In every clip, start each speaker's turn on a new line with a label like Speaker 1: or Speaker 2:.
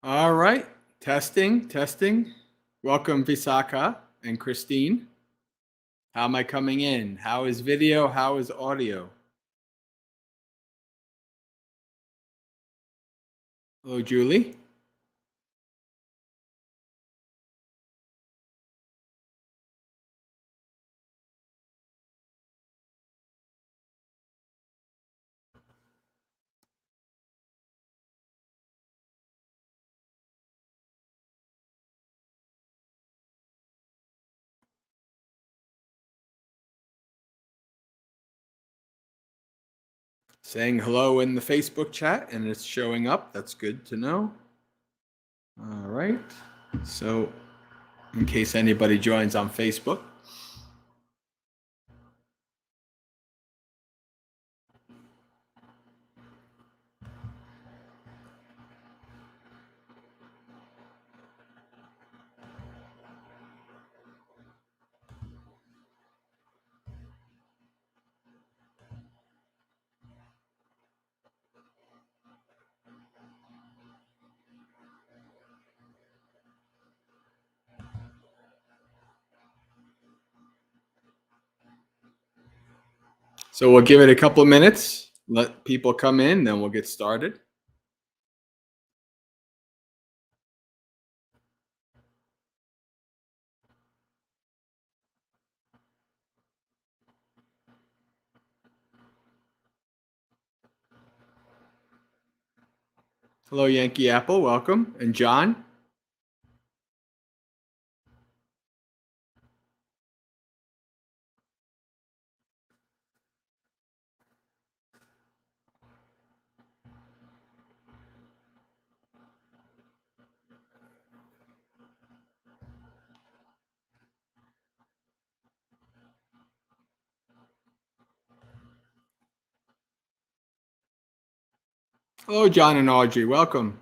Speaker 1: All right. Testing, testing. Welcome, Visakha and Christine. How am I coming in? How is video? How is audio? Hello, Julie. Saying hello in the Facebook chat and it's showing up. That's good to know. All right. So, in case anybody joins on Facebook. So we'll give it a couple of minutes, let people come in, then we'll get started. Hello, Yankee Apple. Welcome. And John. Hello, John and Audrey. Welcome.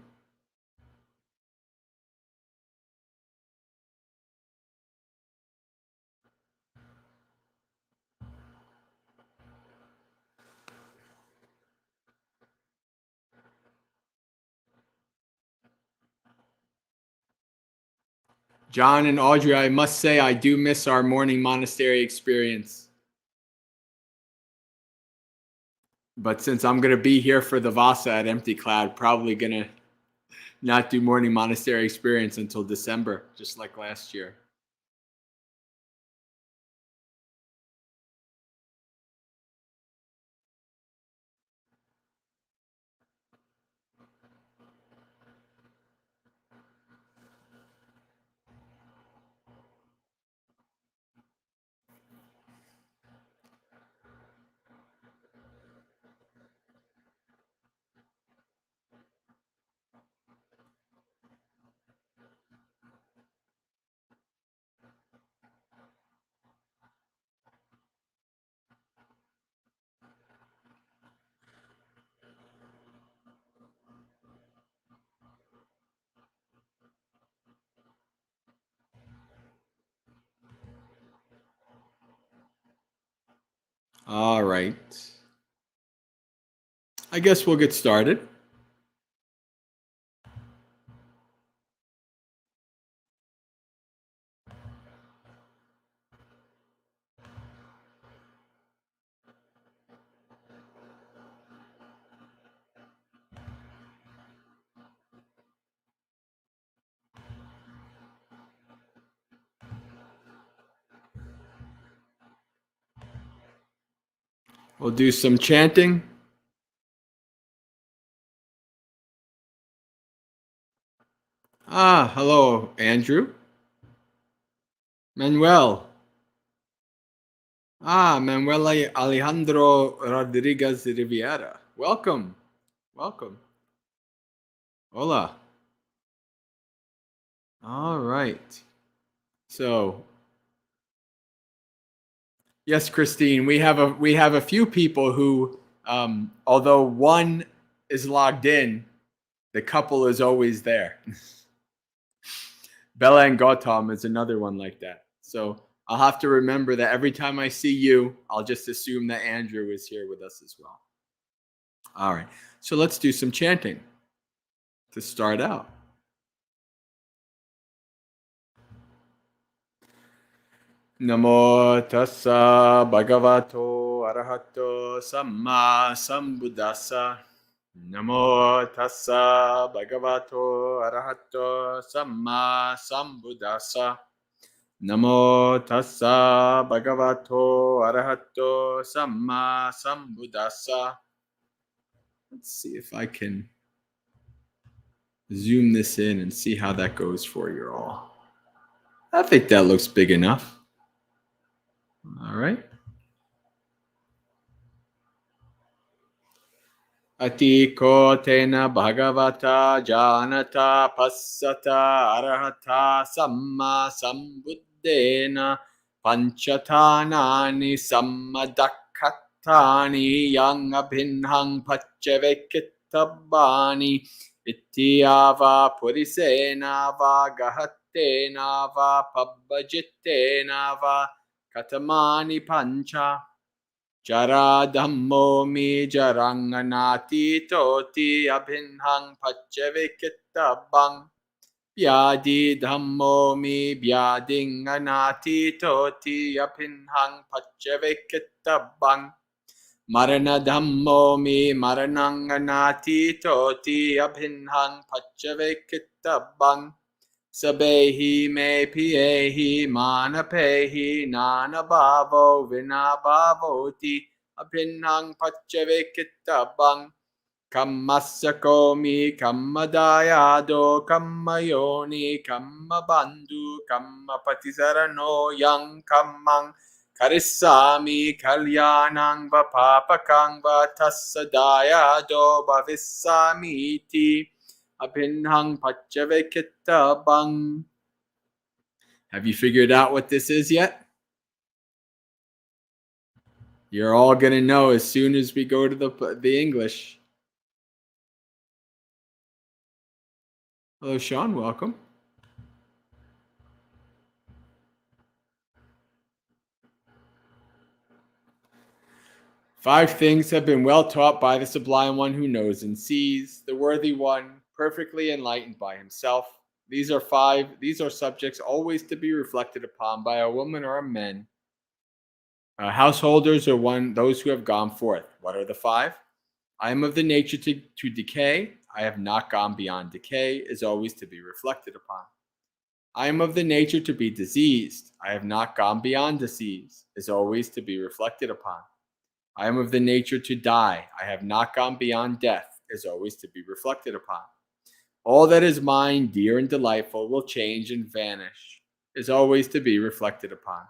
Speaker 1: John and Audrey, I must say I do miss our morning monastery experience. But since I'm going to be here for the Vasa at Empty Cloud, probably going to not do morning monastery experience until December, just like last year. All right. I guess we'll get started. We'll do some chanting. Hello, Andrew. Manuel. Manuel Alejandro Rodriguez Riviera. Welcome. Welcome. Hola. All right. So, yes, Christine, we have a few people who, although one is logged in, the couple is always there. Bella and Gautam is another one like that. So I'll have to remember that every time I see you, I'll just assume that Andrew is here with us as well. All right. So let's do some chanting to start out. Namo tassa bhagavato arahato samma sambuddhassa. Namo tassa bhagavato arahato samma sambuddhassa. Namo tassa bhagavato arahato samma sambuddhassa. Let's see if I can zoom this in and see how that goes for you all. I think that looks big enough. All right. Atiko tena bhagavata janata passata arahata samma sambuddhena panchatanani sammadakhatani yang abhinhang pacchavekittabani ittiyava purisena va gahattena va pabbajitena va katamani pancha Jara Dhammo mi jaranganati toti abhinhang pacchavekittabang Vyadi Dhammo mi vyadinganati toti abhinhang pacchavekittabang Marana Dhammo mi marananganati toti abhinhang pacchavekittabang Sabehi me piyehi manapehi nanabhavo vinabhavoti abhinhang pacchavekittabang kammasakomi kammadayado kammayoni kammabandhu kammapatisarano yang kammang karissami kalyanang vapapakang vatassadayado bhavissamiti Abhinhang pacchavekittabang. Have you figured out what this is yet? You're all going to know as soon as we go to the English. Hello, Sean. Welcome. Five things have been well taught by the Sublime One who knows and sees, the Worthy One, perfectly enlightened by himself. These are subjects always to be reflected upon by a woman or a man. Householders or those who have gone forth. What are the five? I am of the nature to decay. I have not gone beyond decay, is always to be reflected upon. I am of the nature to be diseased. I have not gone beyond disease, is always to be reflected upon. I am of the nature to die. I have not gone beyond death, is always to be reflected upon. All that is mine, dear and delightful, will change and vanish, is always to be reflected upon.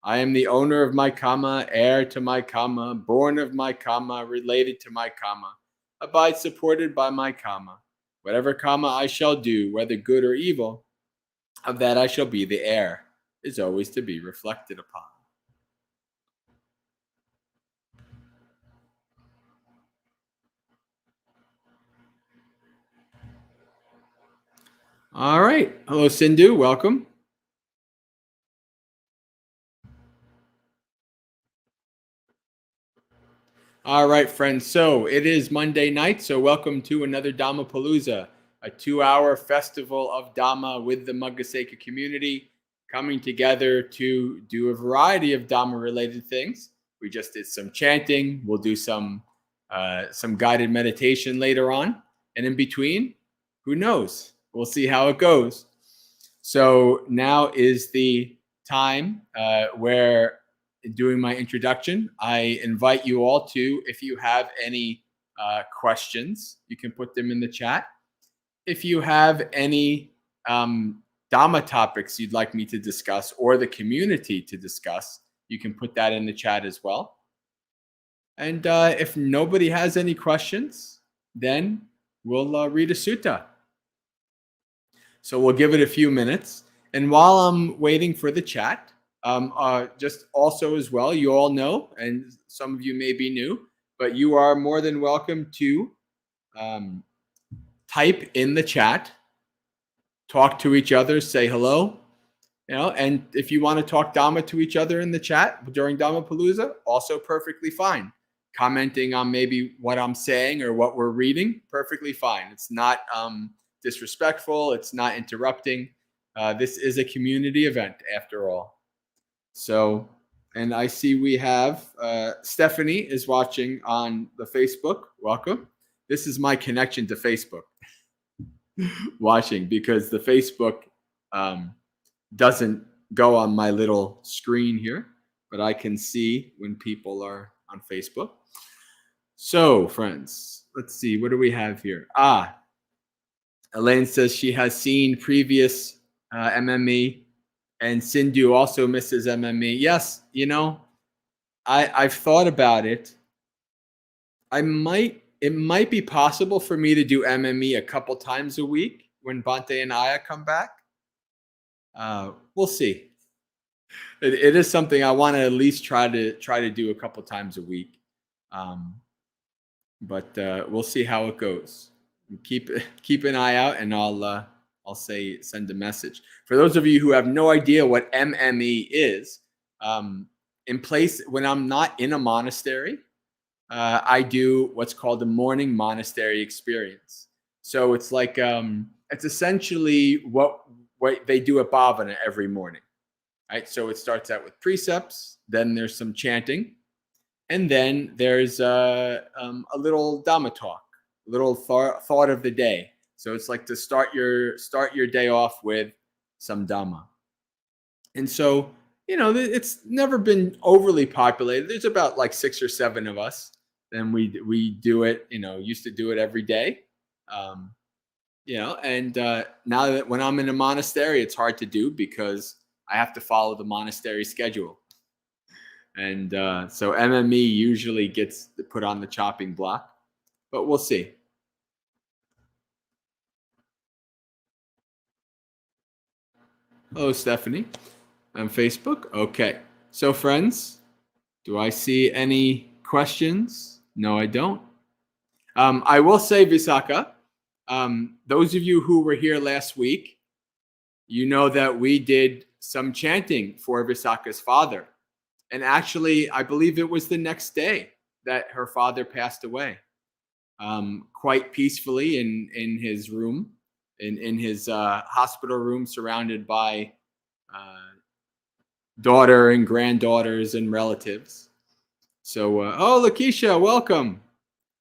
Speaker 1: I am the owner of my karma, heir to my karma, born of my karma, related to my karma, abide supported by my karma. Whatever karma I shall do, whether good or evil, of that I shall be the heir, is always to be reflected upon. All right. Hello, Sindhu. Welcome. All right, friends. So it is Monday night. So welcome to another Dhammapalooza, a 2-hour festival of Dhamma with the Maggaseka community coming together to do a variety of Dhamma-related things. We just did some chanting. We'll do some guided meditation later on. And in between, who knows? We'll see how it goes. So now is the time where, doing my introduction, I invite you all to, if you have any questions, you can put them in the chat. If you have any Dhamma topics you'd like me to discuss or the community to discuss, you can put that in the chat as well. And if nobody has any questions, then we'll read a sutta. So we'll give it a few minutes. And while I'm waiting for the chat, just also as well, you all know, and some of you may be new, but you are more than welcome to type in the chat, talk to each other, say hello, and if you want to talk Dhamma to each other in the chat during Dhammapalooza, also perfectly fine. Commenting on maybe what I'm saying or what we're reading, perfectly fine. It's not disrespectful. It's not interrupting. This is a community event after all. So, and I see we have Stephanie is watching on the Facebook. Welcome. This is my connection to Facebook. Watching because the Facebook doesn't go on my little screen here, but I can see when people are on Facebook. So, friends, let's see. What do we have here? Elaine says she has seen previous MME, and Sindhu also misses MME. Yes, I've thought about it. It might be possible for me to do MME a couple times a week when Bante and Aya come back. We'll see. It is something I want to at least try to do a couple times a week. But we'll see how it goes. Keep an eye out, and I'll send a message. For those of you who have no idea what MME is, in place when I'm not in a monastery, I do what's called the morning monastery experience. So it's like it's essentially what they do at Bhavana every morning, right? So it starts out with precepts, then there's some chanting, and then there's a little Dhamma talk, a little thought of the day. So it's like to start your day off with some Dhamma. And so, it's never been overly populated. There's about like 6 or 7 of us. Then we do it, used to do it every day. And now that when I'm in a monastery, it's hard to do because I have to follow the monastery schedule. And so MME usually gets put on the chopping block, but we'll see. Hello, Stephanie. On Facebook? Okay. So, friends, do I see any questions? No, I don't. I will say, Visakha, those of you who were here last week, you know that we did some chanting for Visakha's father. And actually, I believe it was the next day that her father passed away, quite peacefully in his room, in his hospital room, surrounded by daughter and granddaughters and relatives. So, Lakeisha, welcome.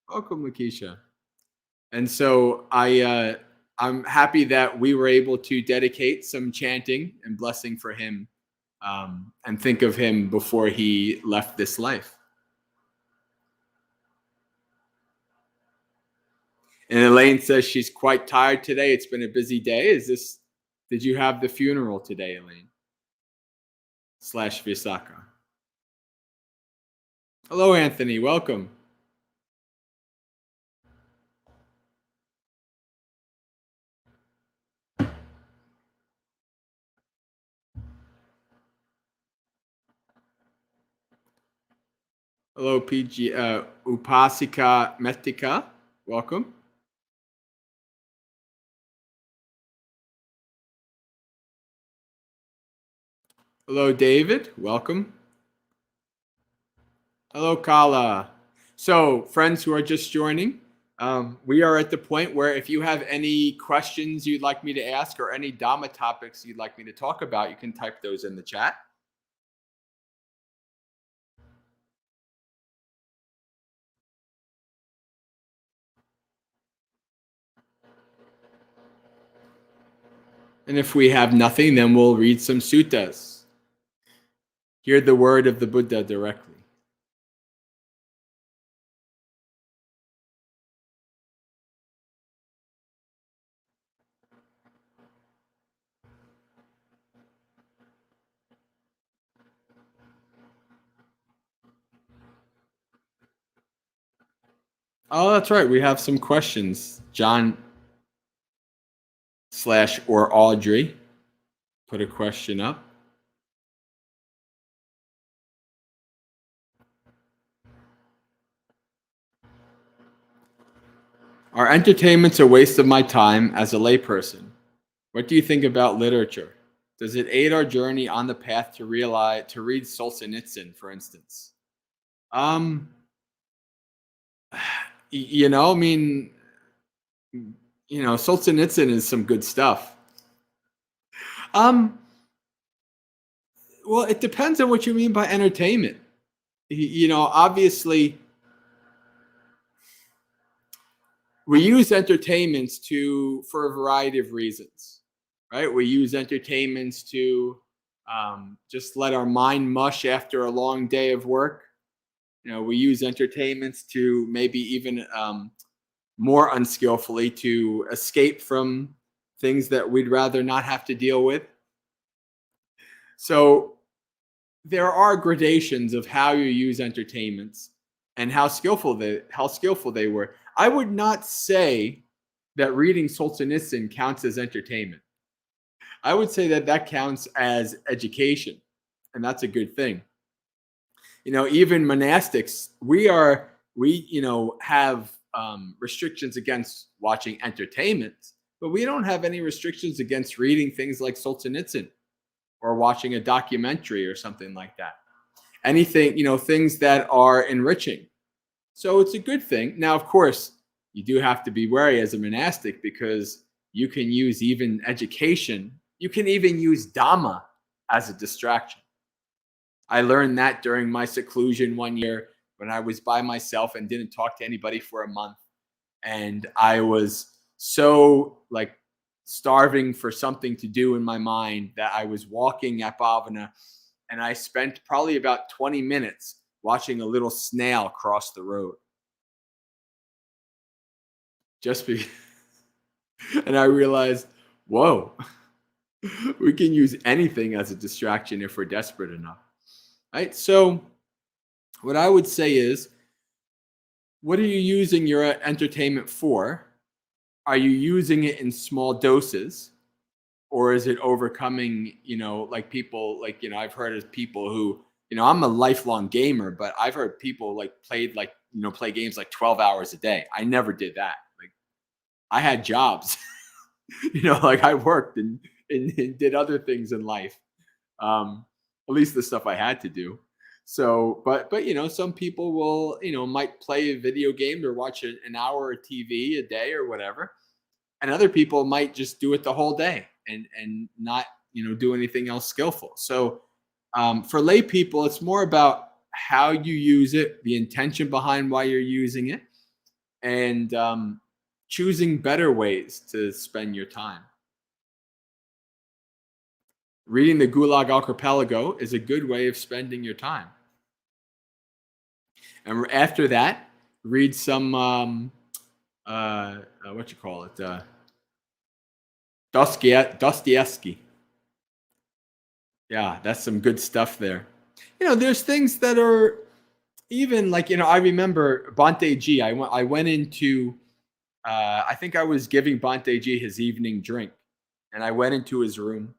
Speaker 1: Welcome, Lakeisha. And so I'm happy that we were able to dedicate some chanting and blessing for him and think of him before he left this life. And Elaine says she's quite tired today. It's been a busy day. Did you have the funeral today, Elaine? / Visakha. Hello, Anthony. Welcome. Hello, PG Upasika Metika. Welcome. Hello, David. Welcome. Hello, Kala. So, friends who are just joining, we are at the point where if you have any questions you'd like me to ask or any Dhamma topics you'd like me to talk about, you can type those in the chat. And if we have nothing, then we'll read some suttas. Hear the word of the Buddha directly. Oh, that's right. We have some questions. John / or Audrey put a question up. Are entertainments a waste of my time as a layperson? What do you think about literature? Does it aid our journey on the path to read Solzhenitsyn, for instance? Solzhenitsyn is some good stuff. Well, it depends on what you mean by entertainment. Obviously, we use entertainments for a variety of reasons, right? We use entertainments to just let our mind mush after a long day of work. We use entertainments to maybe even more unskillfully to escape from things that we'd rather not have to deal with. So there are gradations of how you use entertainments and how skillful they were. I would not say that reading Solzhenitsyn counts as entertainment. I would say that counts as education, and that's a good thing. Even monastics, we have restrictions against watching entertainment, but we don't have any restrictions against reading things like Solzhenitsyn or watching a documentary or something like that. Anything, things that are enriching. So it's a good thing. Now, of course, you do have to be wary as a monastic because you can use even education. You can even use Dhamma as a distraction. I learned that during my seclusion one year when I was by myself and didn't talk to anybody for a month. And I was so starving for something to do in my mind that I was walking at Bhavana, and I spent probably about 20 minutes watching a little snail cross the road. And I realized, whoa, we can use anything as a distraction if we're desperate enough. Right? So what I would say is, what are you using your entertainment for? Are you using it in small doses? Or is it overcoming, people, I've heard of people who, I'm a lifelong gamer, but I've heard people play games 12 hours a day. I never did that. I had jobs, I worked and did other things in life. At least the stuff I had to do. So, but some people will, might play a video game or watch an hour of TV a day or whatever. And other people might just do it the whole day and not, do anything else skillful. So for lay people, it's more about how you use it, the intention behind why you're using it, and choosing better ways to spend your time. Reading the Gulag Archipelago is a good way of spending your time. And after that, read some, Dostoevsky. Yeah, that's some good stuff there. There's things that are even I remember Bhante G. I went into, I think I was giving Bhante G his evening drink, and I went into his room,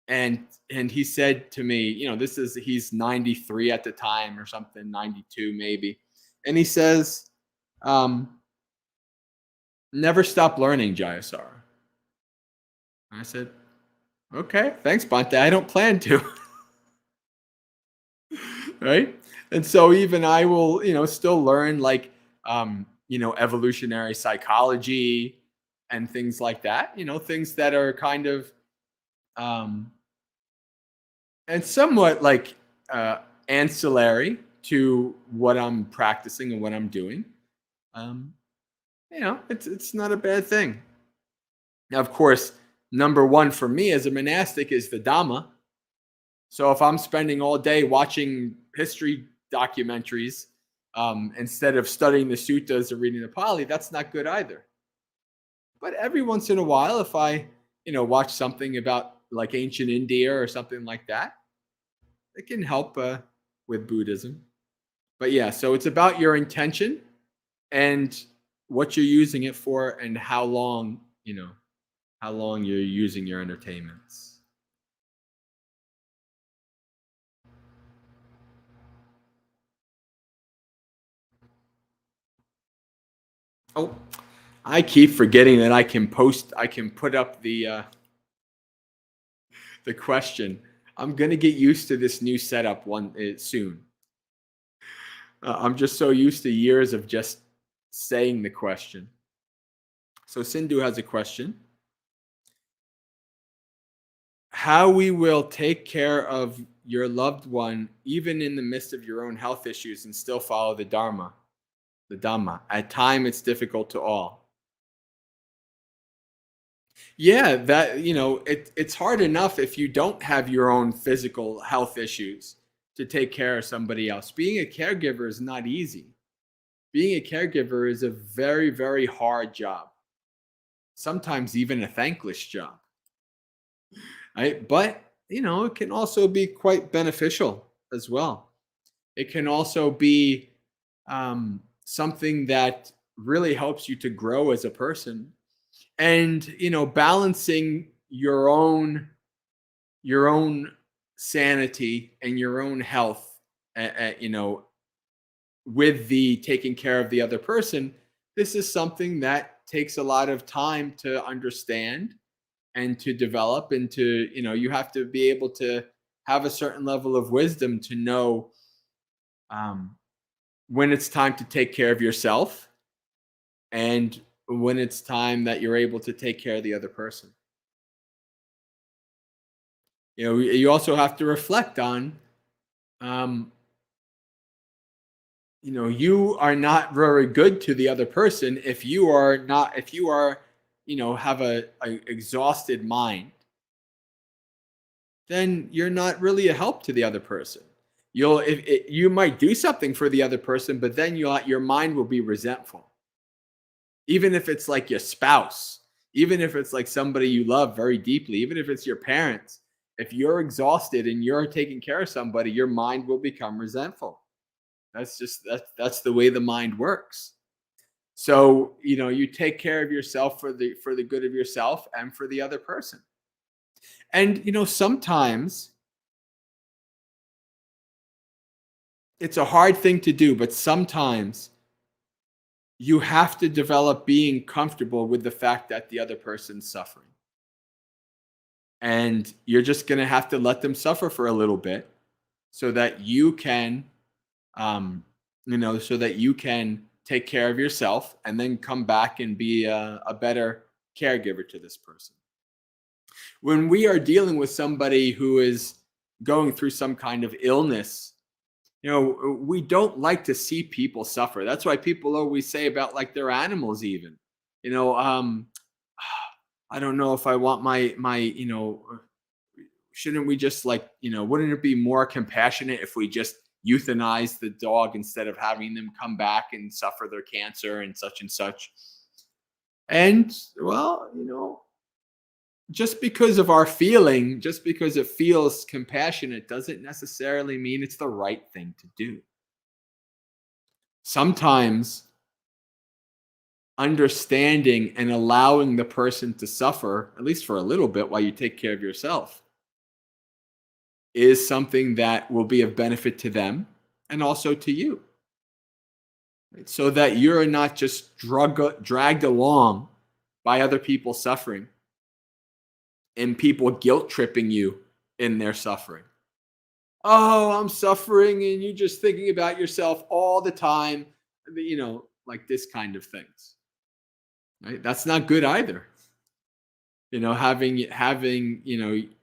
Speaker 1: and he said to me, he's 93 at the time or something, 92 maybe, and he says, never stop learning, Jayasara. I said, okay, thanks, Bhante. I don't plan to. Right? And so even I will, still learn evolutionary psychology and things like that, things that are kind of, and somewhat ancillary to what I'm practicing and what I'm doing. It's not a bad thing. Now, of course, number one for me as a monastic is the Dhamma. So if I'm spending all day watching history documentaries instead of studying the suttas or reading the Pali, that's not good either. But every once in a while, if I, watch something about ancient India or something like that, it can help with Buddhism. But yeah, so it's about your intention and what you're using it for and how long you're using your entertainments. Oh, I keep forgetting that I can put up the question. I'm going to get used to this new setup soon. I'm just so used to years of just saying the question. So Sindhu has a question. How we will take care of your loved one, even in the midst of your own health issues, and still follow the Dharma, the Dhamma. At time, it's difficult to all. Yeah, that it's hard enough if you don't have your own physical health issues to take care of somebody else. Being a caregiver is not easy. Being a caregiver is a very, very hard job. Sometimes even a thankless job. Right? But it can also be quite beneficial as well. It can also be something that really helps you to grow as a person, and balancing your own sanity and your own health, with the taking care of the other person. This is something that takes a lot of time to understand and to develop, and to you have to be able to have a certain level of wisdom to know um, when it's time to take care of yourself, and when it's time that you're able to take care of the other person. You also have to reflect on, um, you are not very good to the other person if you are not, if you are, have a exhausted mind. Then you're not really a help to the other person. You might do something for the other person, but then your mind will be resentful. Even if it's like your spouse, even if it's like somebody you love very deeply, even if it's your parents, if you're exhausted and you're taking care of somebody, your mind will become resentful. That's the way the mind works. So, you take care of yourself for the good of yourself and for the other person. And sometimes it's a hard thing to do, but sometimes you have to develop being comfortable with the fact that the other person's suffering. And you're just going to have to let them suffer for a little bit so that you can, so that you can take care of yourself and then come back and be a better caregiver to this person. When we are dealing with somebody who is going through some kind of illness, we don't like to see people suffer. That's why people always say about like their animals, even, you know, um, I don't know if I want my, shouldn't we just like, wouldn't it be more compassionate if we just euthanize the dog instead of having them come back and suffer their cancer and such and such? And well, just because of our feeling, just because it feels compassionate, doesn't necessarily mean it's the right thing to do. Sometimes understanding and allowing the person to suffer, at least for a little bit, while you take care of yourself, is something that will be of benefit to them and also to you. Right? So that you're not just dragged along by other people suffering and people guilt tripping you in their suffering. Oh, I'm suffering, and you're just thinking about yourself all the time, like this kind of things. Right? That's not good either. Having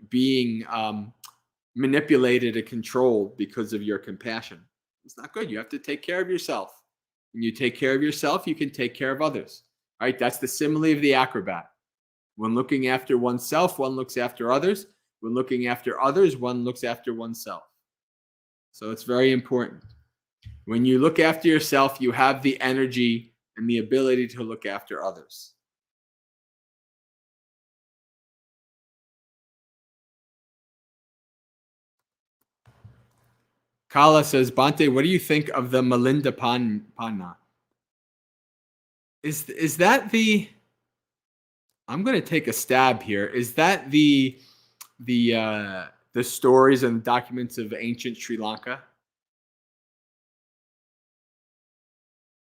Speaker 1: being manipulated and controlled because of your compassion. It's not good. You have to take care of yourself. When you take care of yourself, you can take care of others. Right? That's the simile of the acrobat. When looking after oneself, one looks after others. When looking after others, one looks after oneself. So it's very important. When you look after yourself, you have the energy and the ability to look after others. Kala says, Bante, what do you think of the Melinda Panna? Is that the? I'm going to take a stab here. Is that the stories and documents of ancient Sri Lanka?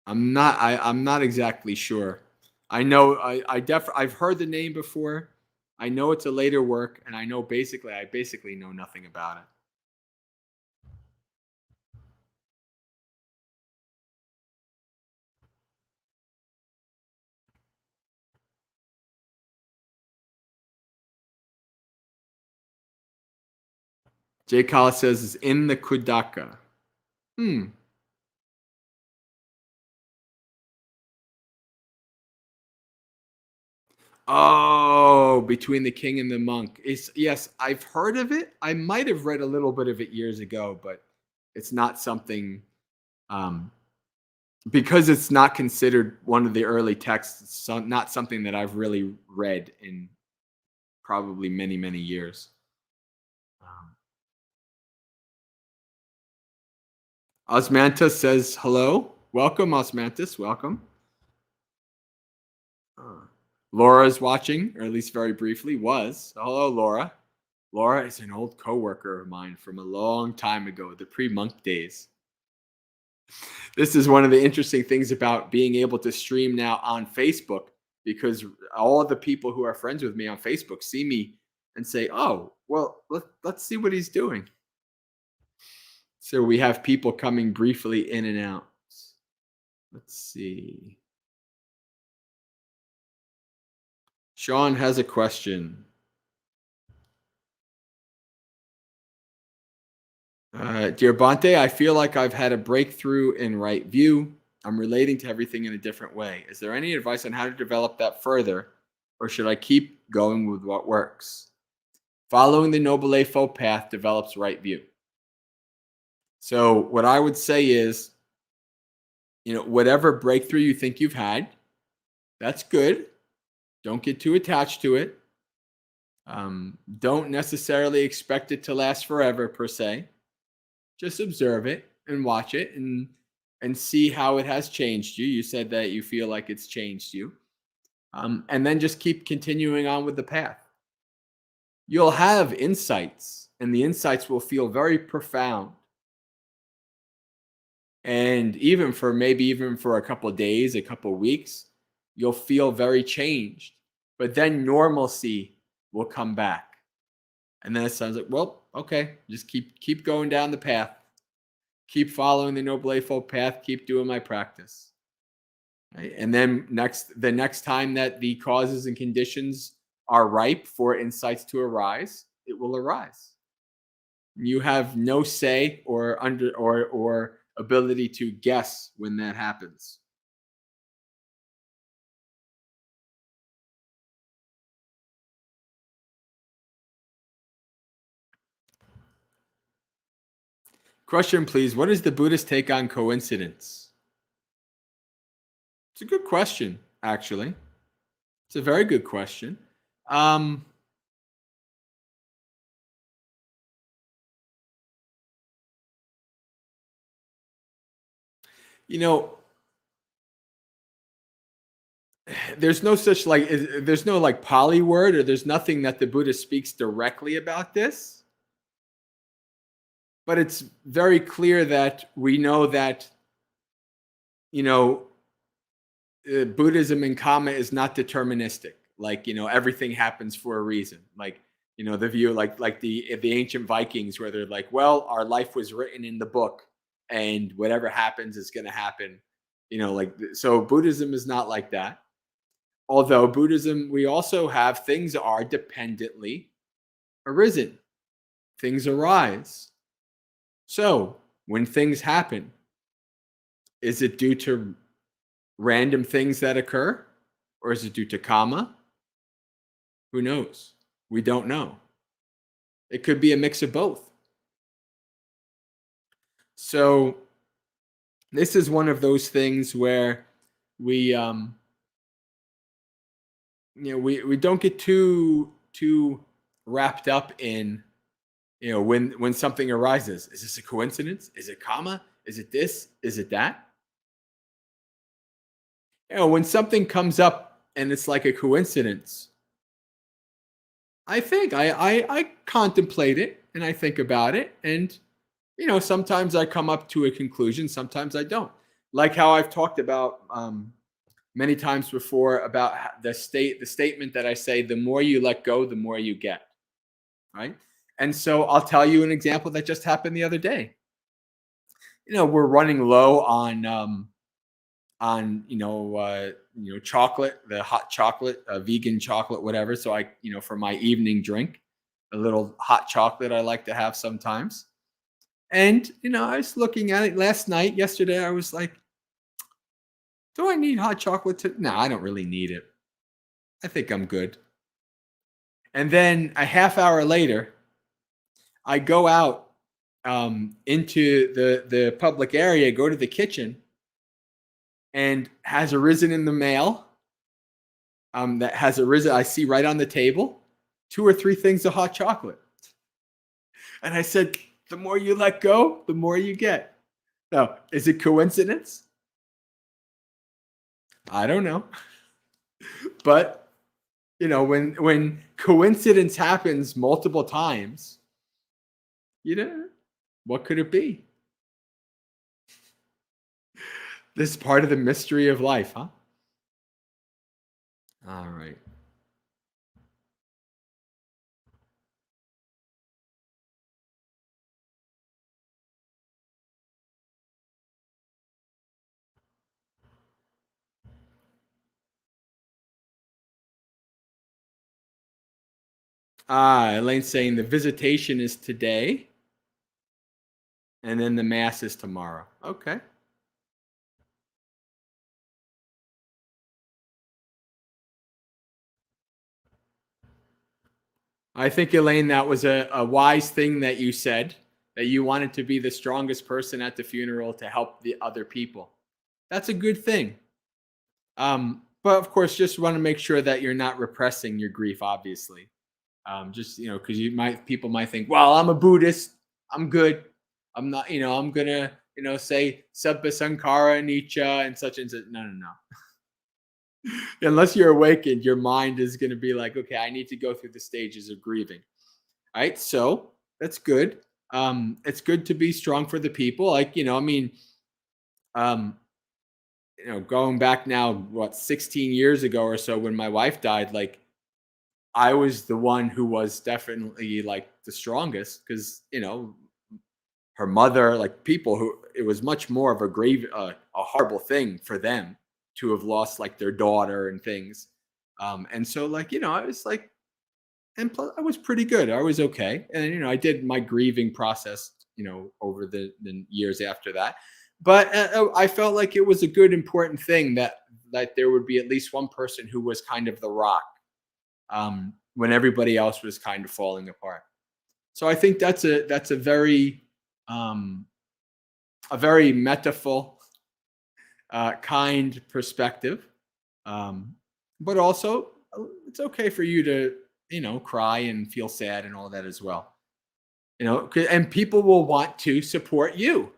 Speaker 1: I'm not exactly sure. I know I've heard the name before. I know it's a later work, and I basically know nothing about it. Jay Kala says is in the Kudaka. Oh, between the king and the monk. Yes, I've heard of it. I might have read a little bit of it years ago, but it's not something because it's not considered one of the early texts. It's not something that I've really read in probably many, many years. Osmantus says hello. Welcome, Osmantus. Welcome. Laura's watching, or at least very briefly was. Hello, Laura. Laura is an old coworker of mine from a long time ago, the pre-monk days. This is one of the interesting things about being able to stream now on Facebook, because all of the people who are friends with me on Facebook see me and say, oh, well, let's see what he's doing. So we have people coming briefly in and out. Let's see. Sean has a question. Dear Bante, I feel like I've had a breakthrough in right view. I'm relating to everything in a different way. Is there any advice on how to develop that further, or should I keep going with what works? Following the Noble Eightfold Path develops right view. So what I would say is, whatever breakthrough you think you've had, that's good. Don't get too attached to it. Don't necessarily expect it to last forever per se. Just observe it and watch it and see how it has changed you. You said that you feel like it's changed you. And then just keep continuing on with the path. You'll have insights, and the insights will feel very profound. And even for a couple of days, a couple of weeks, you'll feel very changed. But then normalcy will come back. And then it sounds like, well, okay, just keep going down the path. Keep following the Noble Eightfold Path. Keep doing my practice. Right? And then the next time that the causes and conditions are ripe for insights to arise, it will arise. You have no say or ability to guess when that happens. Question, please. What is the Buddhist take on coincidence? It's a good question, actually. It's a very good question. There's no such there's no Pali word, or there's nothing that the Buddha speaks directly about this. But it's very clear that we know that, Buddhism and karma is not deterministic. Everything happens for a reason. The view, like the ancient Vikings, where they're like, well, our life was written in the book, and whatever happens is going to happen. So Buddhism is not like that. Although Buddhism, we also have things are dependently arisen. Things arise. So when things happen, is it due to random things that occur, or is it due to karma? Who knows? We don't know. It could be a mix of both. So this is one of those things where we we don't get too wrapped up in when something arises. Is this a coincidence? Is it karma? Is it this? Is it that? When something comes up and it's like a coincidence, I think I contemplate it and I think about it, and sometimes I come up to a conclusion, sometimes I don't. Like how I've talked about many times before about the statement that I say, the more you let go, the more you get. Right? And so I'll tell you an example that just happened the other day. We're running low on chocolate, the hot chocolate, vegan chocolate, whatever. So I, for my evening drink, a little hot chocolate I like to have sometimes. And, I was looking at it yesterday, I was like, do I need hot chocolate no, I don't really need it. I think I'm good. And then a half hour later, I go out into the public area, go to the kitchen, and has arisen in the mail. That has arisen. I see right on the table, 2 or 3 things of hot chocolate. And I said, the more you let go, the more you get. Now, is it coincidence? I don't know. But, when coincidence happens multiple times, what could it be? This is part of the mystery of life, huh? All right. Elaine's saying the visitation is today, and then the mass is tomorrow. Okay. I think, Elaine, that was a wise thing that you said, that you wanted to be the strongest person at the funeral to help the other people. That's a good thing. But of course, just want to make sure that you're not repressing your grief, obviously. Just, because people might think, well, I'm a Buddhist, I'm good. I'm not, I'm gonna, say Sabba Sankara Nietzsche and such and such. No, no, no. Unless you're awakened, your mind is going to be like, okay, I need to go through the stages of grieving. All right. So that's good. It's good to be strong for the people. Like, going back now, 16 years ago or so when my wife died, like I was the one who was definitely like the strongest because, her mother, like people who, it was much more of a horrible thing for them to have lost like their daughter and things. And so like, I was like, and plus I was pretty good. I was okay. And, I did my grieving process, over the years after that. But I felt like it was a good, important thing that there would be at least one person who was kind of the rock when everybody else was kind of falling apart. So I think that's a very metaphor, kind perspective. But also, it's okay for you to, cry and feel sad and all that as well. And people will want to support you,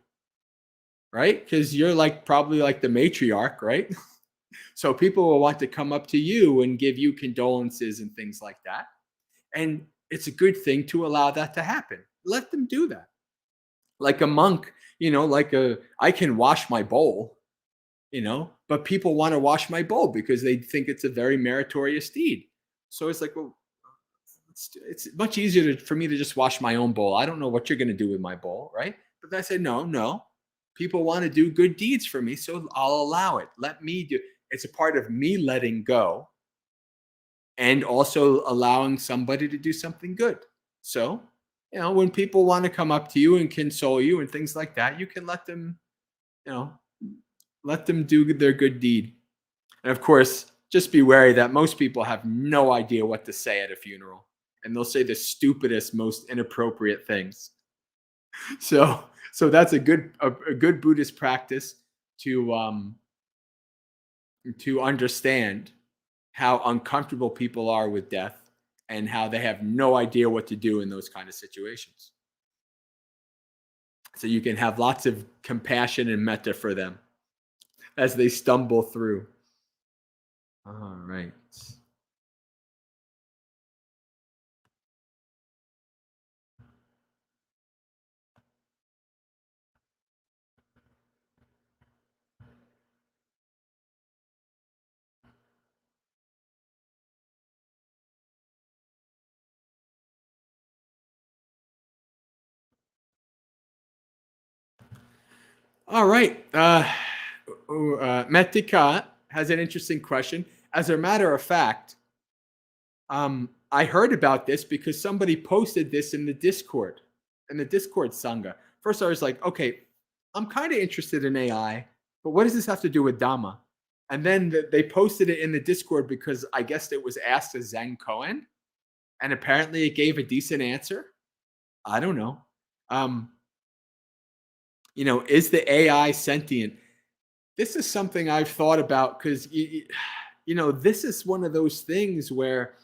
Speaker 1: right? Because you're like probably like the matriarch, right? So people will want to come up to you and give you condolences and things like that. And it's a good thing to allow that to happen. Let them do that. Like a monk, I can wash my bowl, but people want to wash my bowl because they think it's a very meritorious deed. So it's like, well, it's much easier for me to just wash my own bowl. I don't know what you're going to do with my bowl, right? But I said, no. People want to do good deeds for me, so I'll allow it. Let me do. It's a part of me letting go and also allowing somebody to do something good. So, when people want to come up to you and console you and things like that, you can let them, let them do their good deed. And of course, just be wary that most people have no idea what to say at a funeral. And they'll say the stupidest, most inappropriate things. So that's a good Buddhist practice to understand how uncomfortable people are with death and how they have no idea what to do in those kind of situations. So you can have lots of compassion and metta for them as they stumble through. All right. All right. Metika has an interesting question. As a matter of fact, I heard about this because somebody posted this in the Discord, Sangha. First, I was like, okay, I'm kind of interested in AI, but what does this have to do with Dhamma? And then they posted it in the Discord because I guess it was asked a Zen koan, and apparently it gave a decent answer. I don't know. Is the AI sentient? This is something I've thought about because, this is one of those things where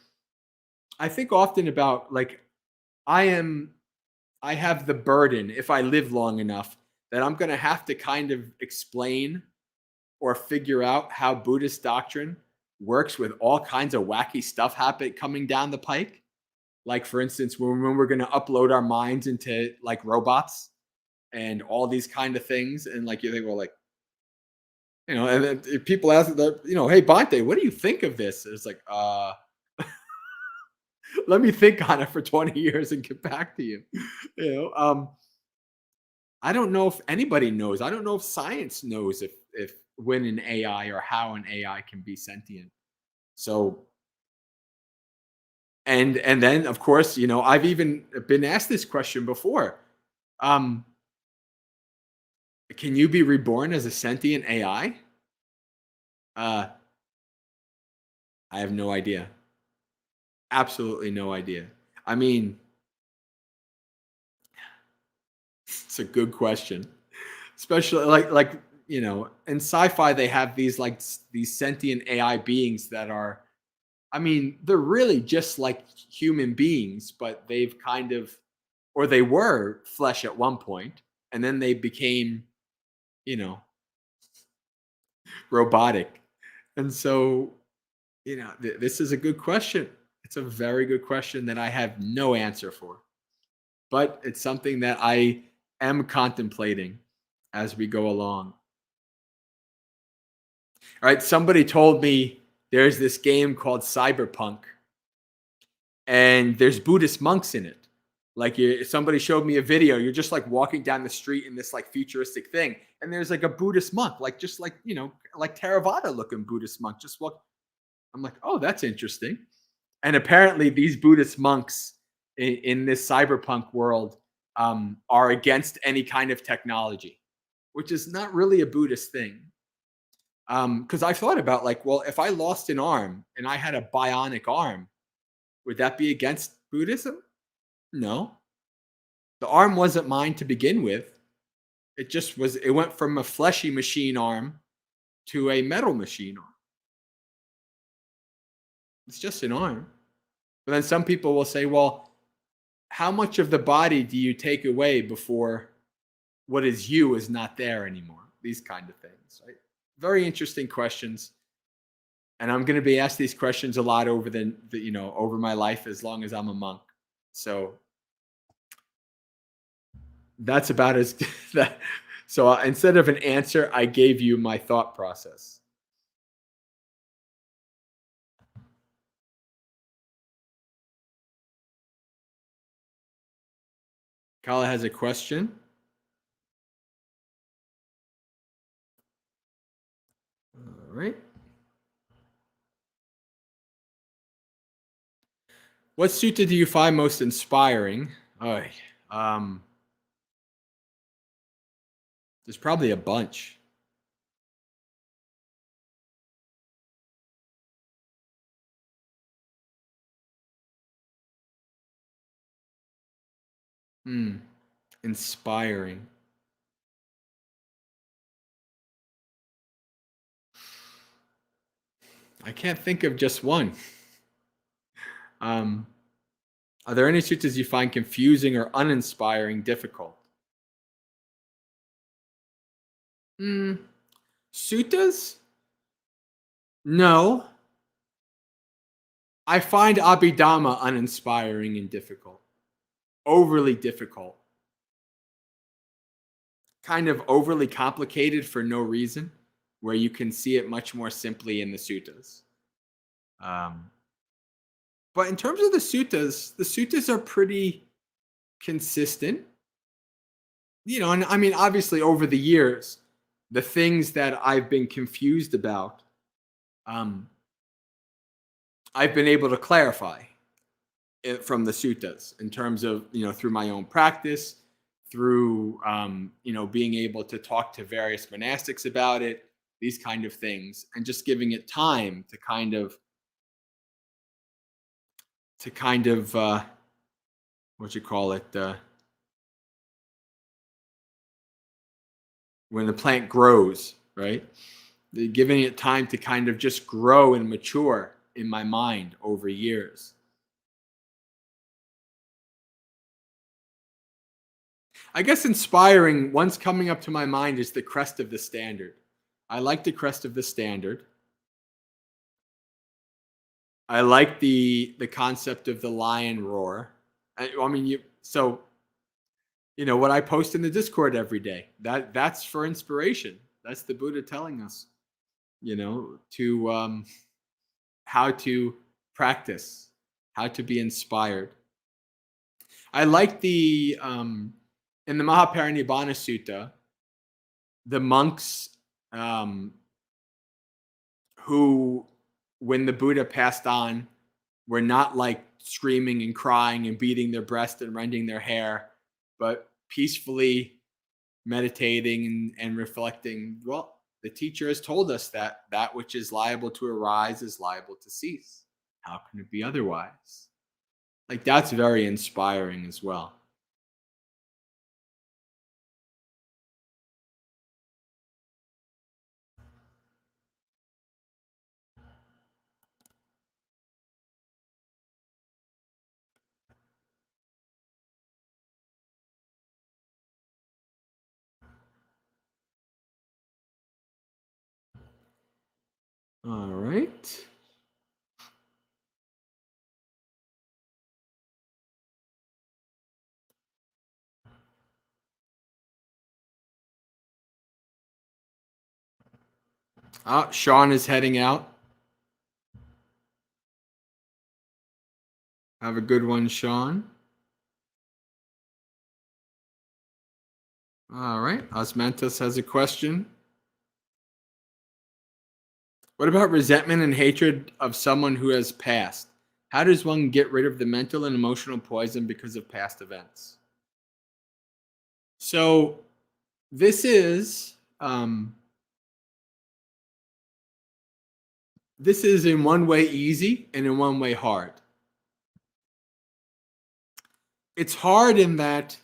Speaker 1: I think often about, like, I have the burden, if I live long enough, that I'm going to have to kind of explain or figure out how Buddhist doctrine works with all kinds of wacky stuff coming down the pike. Like, for instance, when we're going to upload our minds into like robots and all these kind of things. And like, you think, well, like, and then if people ask, hey, Bante, what do you think of this? It's like, let me think on it for 20 years and get back to you. I don't know if anybody knows. I don't know if science knows if when an AI or how an AI can be sentient. So, and then of course, I've even been asked this question before. Can you be reborn as a sentient AI? I have no idea. Absolutely no idea. I mean, it's a good question. Especially like in sci-fi, they have these sentient AI beings that are, I mean, they're really just like human beings, but they've kind of, or they were flesh at one point, and then they became, robotic. And so, this is a good question. It's a very good question that I have no answer for, but it's something that I am contemplating as we go along. All right, somebody told me there's this game called Cyberpunk, and there's Buddhist monks in it. Like, somebody showed me a video. You're just like walking down the street in this like futuristic thing, and there's like a Buddhist monk, like just like like Theravada looking Buddhist monk. Just walk. I'm like, oh, that's interesting. And apparently, these Buddhist monks in this cyberpunk world are against any kind of technology, which is not really a Buddhist thing. Because I thought about, like, well, if I lost an arm and I had a bionic arm, would that be against Buddhism? No. The arm wasn't mine to begin with. It just was, it went from a fleshy machine arm to a metal machine arm. It's just an arm. But then some people will say, well, how much of the body do you take away before what is you is not there anymore? These kind of things, right? Very interesting questions. And I'm going to be asked these questions a lot over over my life as long as I'm a monk. So that's about as that. So instead of an answer, I gave you my thought process. Kala has a question. All right. What sutta do you find most inspiring? There's probably a bunch. Inspiring. I can't think of just one. Are there any suttas you find confusing or uninspiring, difficult? Suttas? No. I find Abhidhamma uninspiring and difficult. Overly difficult. Kind of overly complicated for no reason, where you can see it much more simply in the suttas. But in terms of the suttas are pretty consistent. And I mean, obviously over the years, the things that I've been confused about, I've been able to clarify. from the suttas in terms of, through my own practice, through, being able to talk to various monastics about it, these kind of things, and just giving it time to what you call it, when the plant grows, right? Giving it time to kind of just grow and mature in my mind over years. I guess inspiring, once coming up to my mind, is the crest of the standard. I like the crest of the standard. I like the concept of the lion roar. What I post in the Discord every day, that's for inspiration. That's the Buddha telling us, to how to practice, how to be inspired. I like the in the Mahaparinibbana Sutta, the monks who, when the Buddha passed on, were not like screaming and crying and beating their breast and rending their hair, but peacefully meditating and reflecting. Well, the teacher has told us that that which is liable to arise is liable to cease. How can it be otherwise? Like, that's very inspiring as well. All right. Sean is heading out. Have a good one, Sean. All right. Osmanthus has a question. What about resentment and hatred of someone who has passed? How does one get rid of the mental and emotional poison because of past events? So this is in one way easy and in one way hard. It's hard in that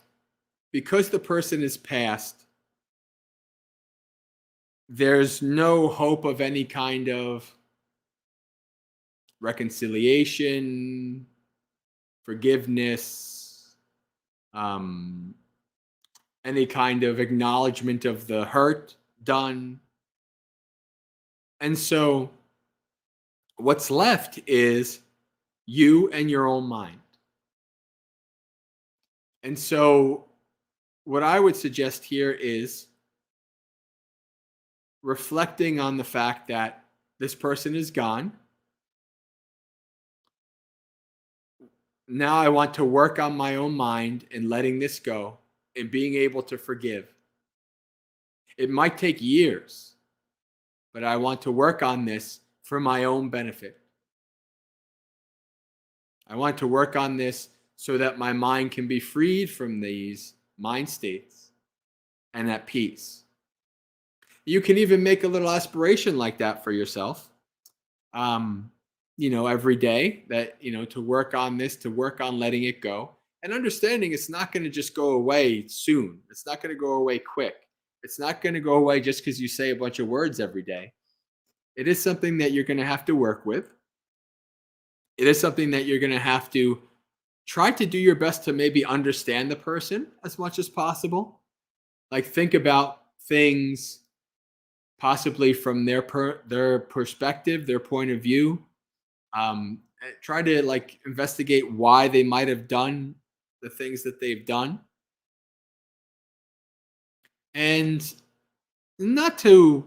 Speaker 1: because the person is passed, there's no hope of any kind of reconciliation, forgiveness, any kind of acknowledgement of the hurt done. And so what's left is you and your own mind. And so what I would suggest here is reflecting on the fact that this person is gone. Now I want to work on my own mind and letting this go and being able to forgive. It might take years, but I want to work on this for my own benefit. I want to work on this so that my mind can be freed from these mind states and at peace. You can even make a little aspiration like that for yourself. Every day that, to work on this, to work on letting it go and understanding it's not going to just go away soon. It's not going to go away quick. It's not going to go away just because you say a bunch of words every day. It is something that you're going to have to work with. It is something that you're going to have to try to do your best to maybe understand the person as much as possible. Like, think about things possibly from their perspective, their point of view. Try to investigate why they might have done the things that they've done. And not to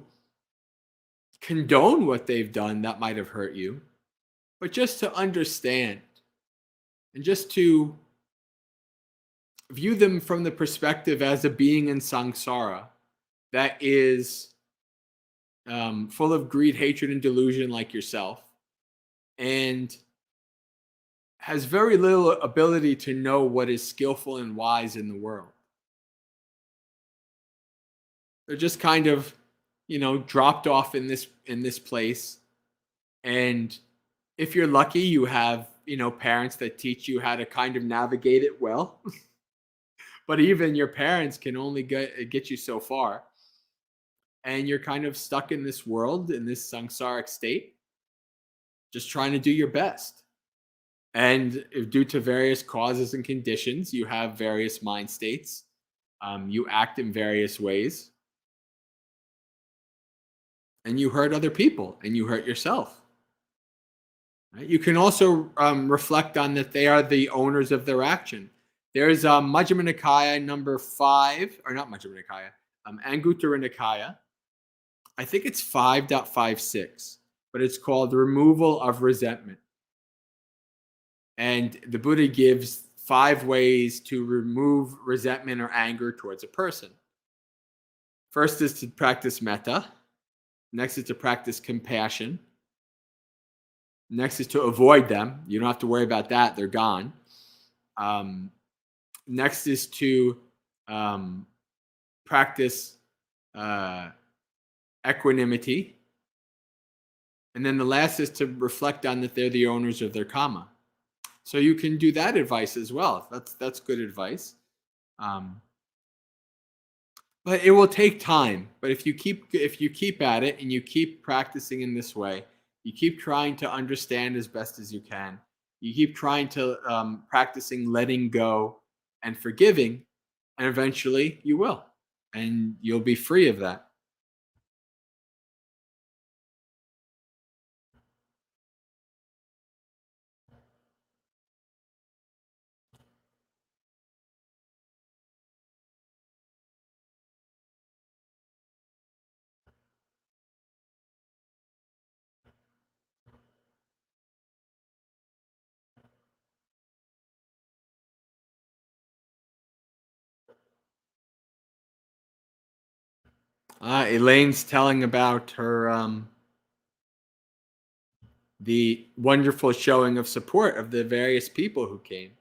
Speaker 1: condone what they've done that might have hurt you, but just to understand and just to view them from the perspective as a being in samsara that is full of greed, hatred, and delusion like yourself. And has very little ability to know what is skillful and wise in the world. They're just kind of, dropped off in this place. And if you're lucky, you have, parents that teach you how to kind of navigate it well. But even your parents can only get you so far. And you're kind of stuck in this world, in this samsaric state, just trying to do your best. And due to various causes and conditions, you have various mind states. You act in various ways. And you hurt other people and you hurt yourself. Right? You can also reflect on that they are the owners of their action. There's Majjhima Nikaya number 5, or not Majjhima Nikaya, Anguttara Nikaya. I think it's 5.56, but it's called Removal of Resentment. And the Buddha gives 5 ways to remove resentment or anger towards a person. First is to practice metta. Next is to practice compassion. Next is to avoid them. You don't have to worry about that. They're gone. Next is to practice equanimity. And then the last is to reflect on that they're the owners of their karma. So you can do that advice as well. That's good advice. But it will take time. But if you keep at it and you keep practicing in this way, you keep trying to understand as best as you can. You keep trying to practicing letting go and forgiving, and eventually you will, and you'll be free of that. Elaine's telling about her the wonderful showing of support of the various people who came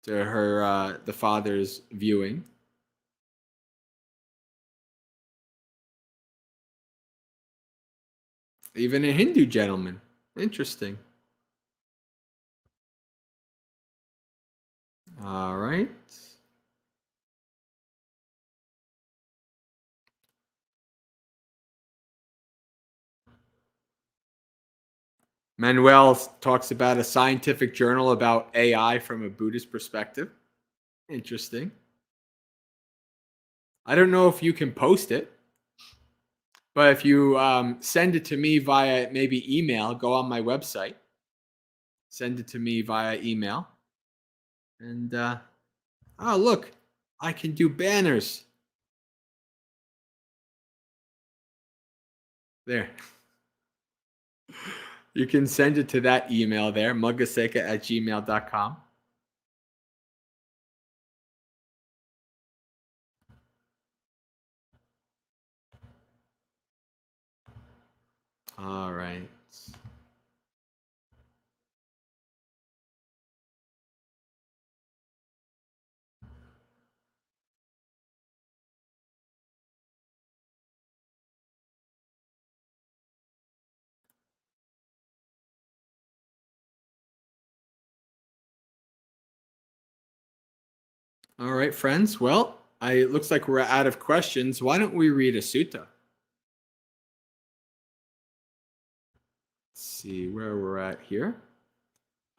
Speaker 1: to her the father's viewing. Even a Hindu gentleman. Interesting. All right. Manuel talks about a scientific journal about AI from a Buddhist perspective. Interesting. I don't know if you can post it, but if you send it to me via maybe email, go on my website, send it to me via email. And, oh, look, I can do banners. There. You can send it to that email there, muggaseka@gmail.com. All right. All right, friends. Well, it looks like we're out of questions. Why don't we read a sutta? Let's see where we're at here.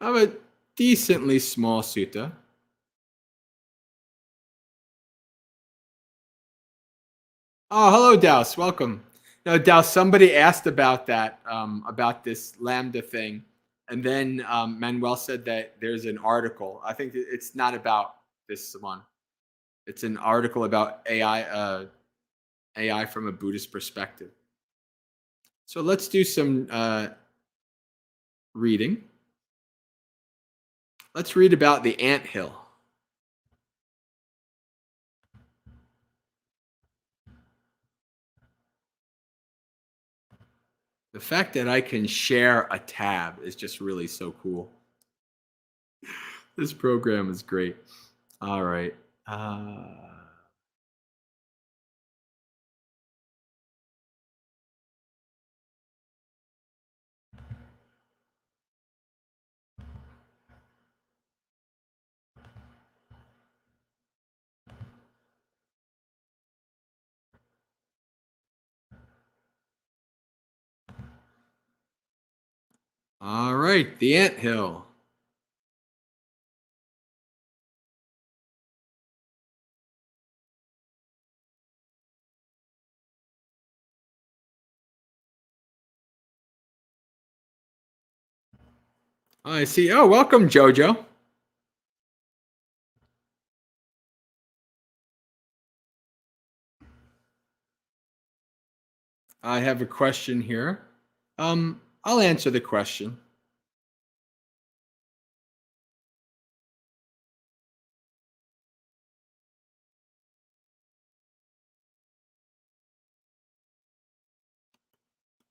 Speaker 1: I have a decently small sutta. Oh, hello, Douse. Welcome. No, Douse, somebody asked about that, about this Lambda thing. And then Manuel said that there's an article. I think it's not about this one. It's an article about AI from a Buddhist perspective. So let's do some reading. Let's read about the anthill. The fact that I can share a tab is just really so cool. This program is great. All right. All right. The anthill. I see. Oh, welcome, Jojo. I have a question here. I'll answer the question.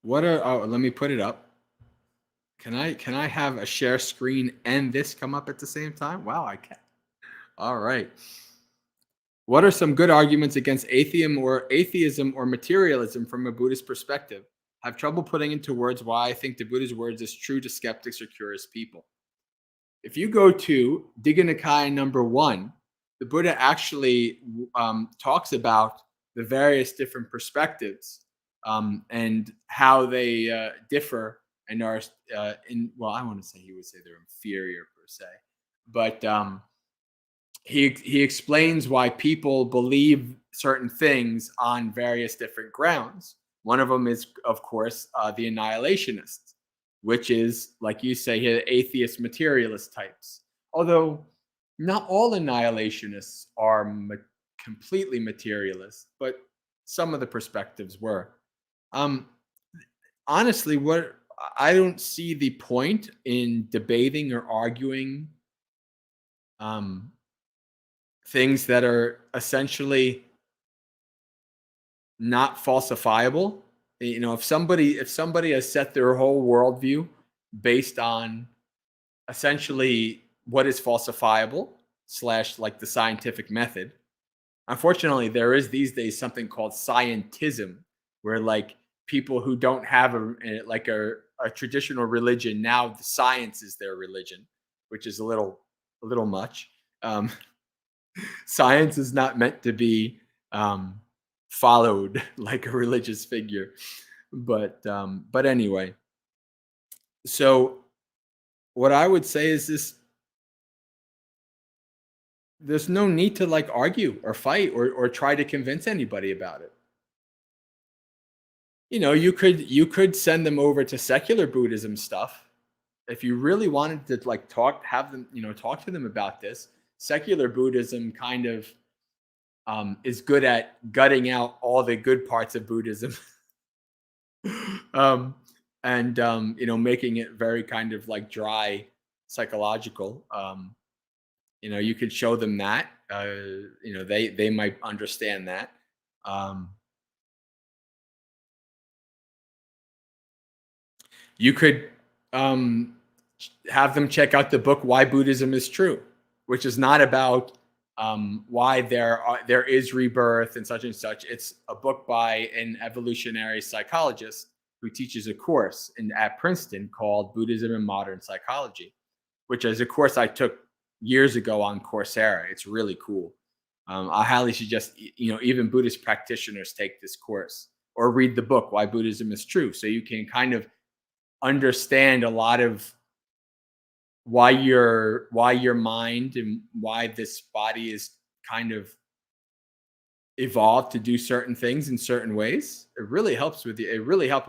Speaker 1: Let me put it up. Can I have a share screen and this come up at the same time? Wow, I can. All right. What are some good arguments against atheism or materialism from a Buddhist perspective? I have trouble putting into words why I think the Buddha's words is true to skeptics or curious people. If you go to Digha Nikaya number 1, the Buddha actually talks about the various different perspectives and how they differ and are I want to say he would say they're inferior per se, but he explains why people believe certain things on various different grounds. One of them is, of course, the annihilationists, which is, like you say here, atheist materialist types. Although not all annihilationists are completely materialist, but some of the perspectives were. Um, Honestly, what I don't see the point in debating or arguing um, things that are essentially not falsifiable. You know, if somebody has set their whole worldview based on essentially what is falsifiable slash like the scientific method. Unfortunately, there is these days something called scientism, where like people who don't have a traditional religion, now the science is their religion, which is a little much. Um, Science is not meant to be followed like a religious figure, but anyway. So what I would say is this: there's no need to like argue or fight or try to convince anybody about it. You know, you could send them over to secular Buddhism stuff if you really wanted to like have them, talk to them about this. Secular Buddhism kind of is good at gutting out all the good parts of Buddhism, um, and making it very kind of like dry, psychological. You could show them that. They might understand that. Um, you could um, have them check out the book "Why Buddhism is True," which is not about why there is rebirth and such and such. It's a book by an evolutionary psychologist who teaches a course at Princeton called Buddhism and Modern Psychology, which is a course I took years ago on Coursera. It's really cool. I highly suggest even Buddhist practitioners take this course or read the book Why Buddhism is True, so you can kind of understand a lot of why your mind and why this body is kind of evolved to do certain things in certain ways. It really helped with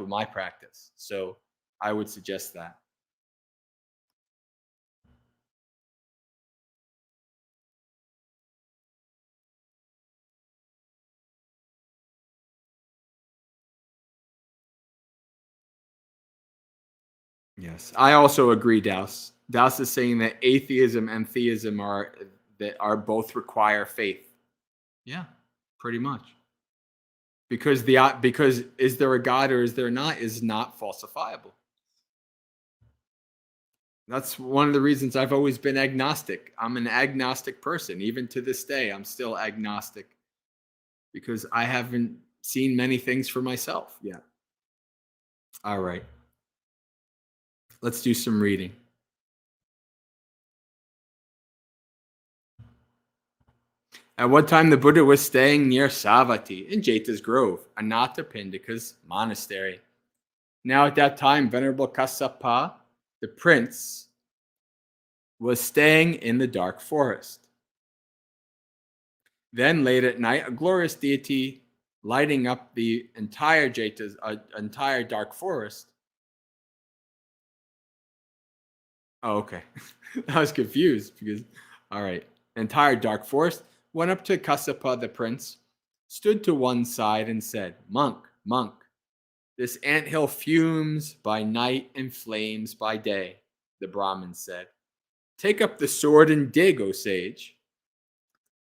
Speaker 1: my practice, so I would suggest that. Yes, I also agree, Douse is saying that atheism and theism are both require faith. Yeah, pretty much. because is there a God or is there not is not falsifiable. That's one of the reasons I've always been agnostic. I'm an agnostic person. Even to this day, I'm still agnostic because I haven't seen many things for myself yet. All right. Let's do some reading. At one time, the Buddha was staying near Savatthi in Jeta's Grove, Anathapindika's monastery. Now, at that time, Venerable Kassapa, the prince, was staying in the dark forest. Then, late at night, a glorious deity lighting up the entire entire dark forest. Oh, okay. I was confused because, all right, entire dark forest went up to Kassapa the prince, stood to one side and said, "Monk, monk, this anthill fumes by night and flames by day," the Brahmin said. "Take up the sword and dig, O sage."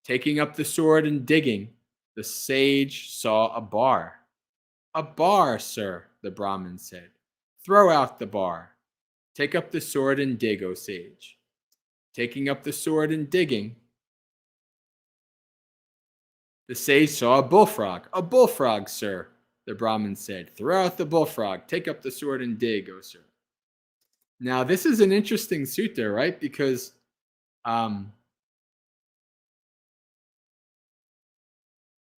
Speaker 1: Taking up the sword and digging, the sage saw a bar. "A bar, sir," the Brahmin said. "Throw out the bar. Take up the sword and dig, O sage." Taking up the sword and digging, the sage saw a bullfrog. "A bullfrog, sir," the Brahmin said. "Throw out the bullfrog. Take up the sword and dig, O sir." Now, this is an interesting sutta, right? Because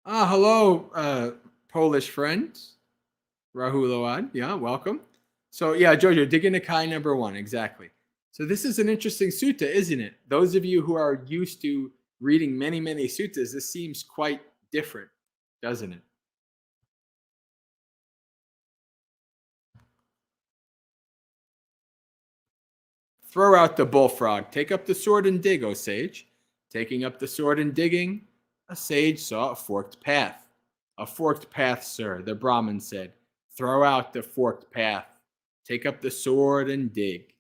Speaker 1: hello, Polish friend. Rahuload. Yeah, welcome. So, yeah, Jojo, Digha number 1, exactly. So this is an interesting sutta, isn't it? Those of you who are used to reading many, many suttas, this seems quite different, doesn't it? Throw out the bullfrog. Take up the sword and dig, O sage. Taking up the sword and digging, a sage saw a forked path. "A forked path, sir," the Brahmin said. "Throw out the forked path. Take up the sword and dig."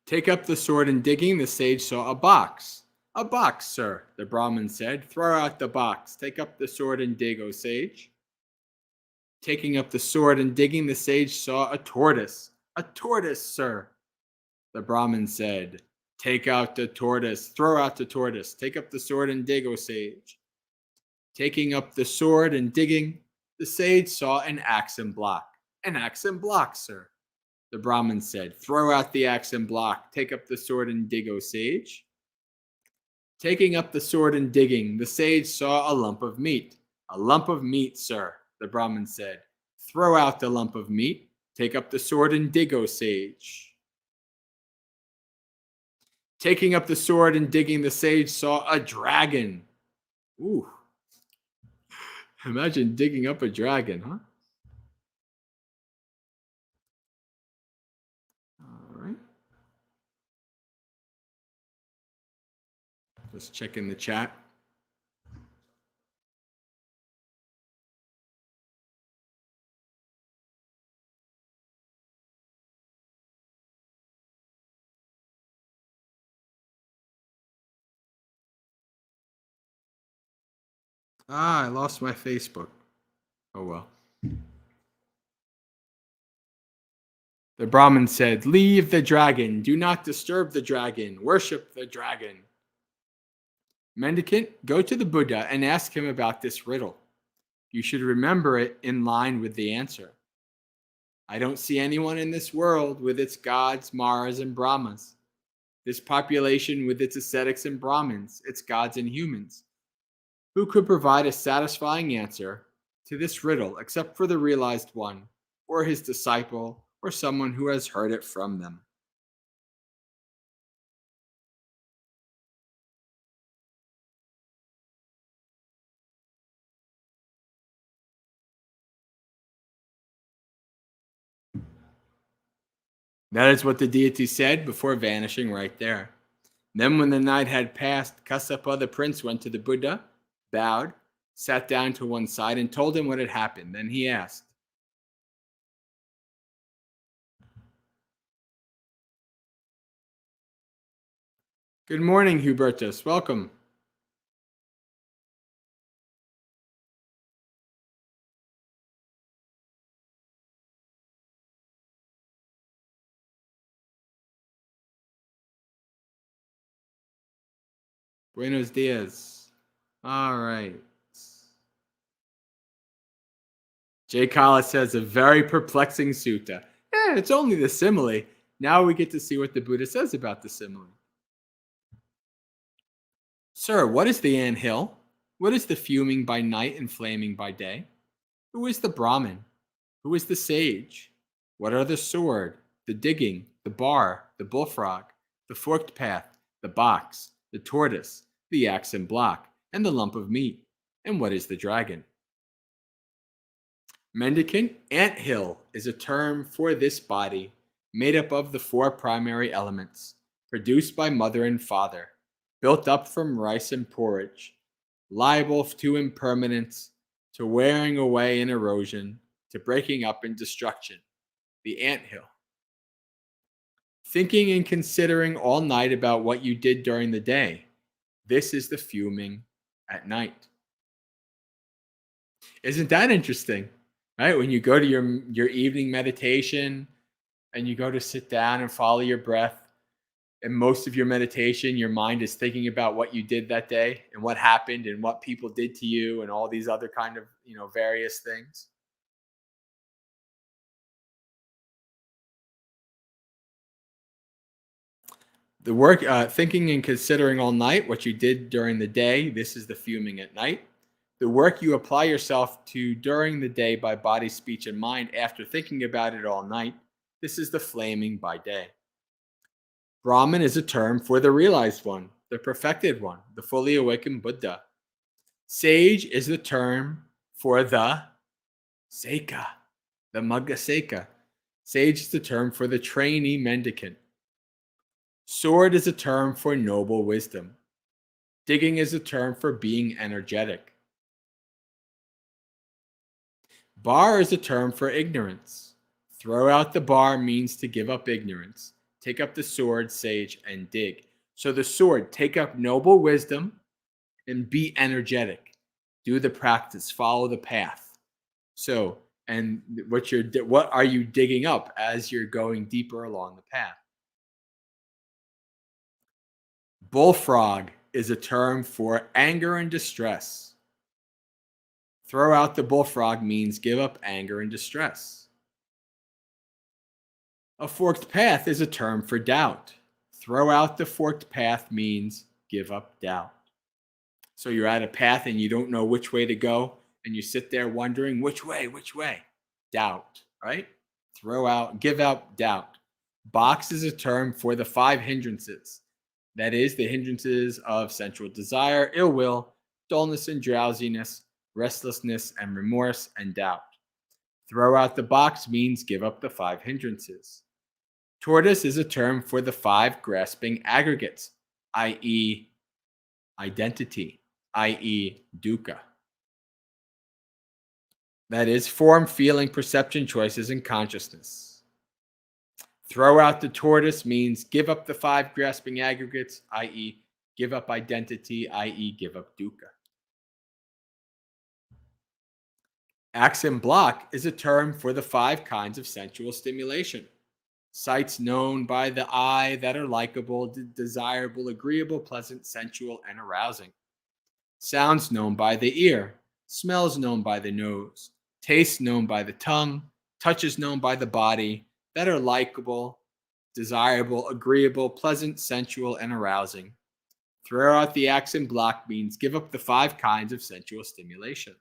Speaker 1: Take up the sword and digging, the sage saw a box. "A box, sir," the Brahmin said. "Throw out the box. Take up the sword and dig, O sage." Taking up the sword and digging, the sage saw a tortoise. "A tortoise, sir," the Brahmin said. "Take out the tortoise. Throw out the tortoise. Take up the sword and dig, O sage." Taking up the sword and digging, the sage saw an axe and block. "An axe and block, sir," the Brahmin said. "Throw out the axe and block. Take up the sword and dig, O sage." Taking up the sword and digging, the sage saw a lump of meat. "A lump of meat, sir," the Brahmin said. "Throw out the lump of meat. Take up the sword and dig, O sage." Taking up the sword and digging, the sage saw a dragon. Ooh. Imagine digging up a dragon, huh? All right. Just check in the chat. I lost my Facebook. Oh well. The Brahmin said, "Leave the dragon. Do not disturb the dragon. Worship the dragon." Mendicant, go to the Buddha and ask him about this riddle. You should remember it in line with the answer. I don't see anyone in this world with its gods, Maras, and Brahmas. This population with its ascetics and Brahmins, its gods and humans. Who could provide a satisfying answer to this riddle except for the realized one, or his disciple, or someone who has heard it from them? That is what the deity said before vanishing right there. Then when the night had passed, Kassapa the prince went to the Buddha, bowed, sat down to one side, and told him what had happened. Then he asked, "Good morning, Hubertus. Welcome." Buenos dias. All right. Jay Kala says, a very perplexing sutta. It's only the simile. Now we get to see what the Buddha says about the simile. Sir, what is the anthill? What is the fuming by night and flaming by day? Who is the Brahmin? Who is the sage? What are the sword, the digging, the bar, the bullfrog, the forked path, the box, the tortoise, the axe and block, and the lump of meat? And what is the dragon? Mendicant anthill is a term for this body made up of the four primary elements, produced by mother and father, built up from rice and porridge, liable to impermanence, to wearing away and erosion, to breaking up and destruction, the anthill. Thinking and considering all night about what you did during the day, this is the fuming at night. Isn't that interesting? Right? When you go to your evening meditation and you go to sit down and follow your breath, and most of your meditation, your mind is thinking about what you did that day and what happened and what people did to you and all these other kind of, various things. The work, thinking and considering all night what you did during the day, this is the fuming at night. The work you apply yourself to during the day by body, speech, and mind after thinking about it all night, this is the flaming by day. Brahman is a term for the realized one, the perfected one, the fully awakened Buddha. Sage is the term for the Seka, the Maggaseka. Sage is the term for the trainee mendicant. Sword is a term for noble wisdom. Digging is a term for being energetic. Bar is a term for ignorance. Throw out the bar means to give up ignorance. Take up the sword, sage, and dig. So the sword, take up noble wisdom and be energetic. Do the practice, follow the path. So, and what are you digging up as you're going deeper along the path? Bullfrog is a term for anger and distress. Throw out the bullfrog means give up anger and distress. A forked path is a term for doubt. Throw out the forked path means give up doubt. So you're at a path and you don't know which way to go, and you sit there wondering which way? Doubt, right? Give out doubt. Box is a term for the 5 hindrances. That is, the hindrances of sensual desire, ill will, dullness and drowsiness, restlessness and remorse, and doubt. Throw out the box means give up the 5 hindrances. Tortoise is a term for the 5 grasping aggregates, i.e., identity, i.e., dukkha. That is, form, feeling, perception, choices, and consciousness. Throw out the tortoise means give up the 5 grasping aggregates, i.e., give up identity, i.e., give up dukkha. Axe and block is a term for the 5 kinds of sensual stimulation. Sights known by the eye that are likable, desirable, agreeable, pleasant, sensual, and arousing. Sounds known by the ear. Smells known by the nose. Tastes known by the tongue. Touches known by the body that are likable, desirable, agreeable, pleasant, sensual, and arousing. Throw out the axe and block means give up the 5 kinds of sensual stimulation.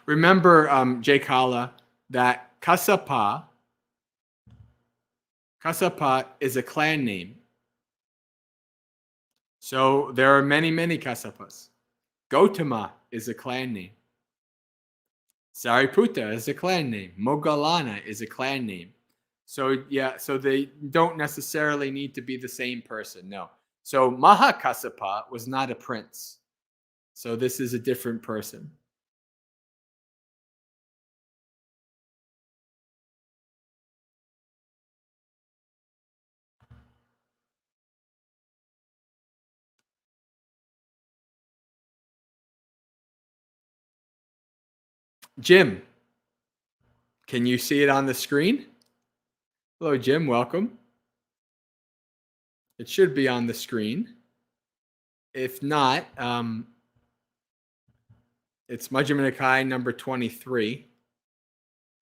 Speaker 1: Remember, Jay Kala, that Kasapa is a clan name. So there are many, many Kassapas. Gautama is a clan name. Sariputra is a clan name. Moggallana is a clan name. So yeah, so they don't necessarily need to be the same person. No. So Mahakassapa was not a prince. So this is a different person. Jim, can you see it on the screen? Hello, Jim. Welcome. It should be on the screen. If not, it's Majjhima Nikaya number 23.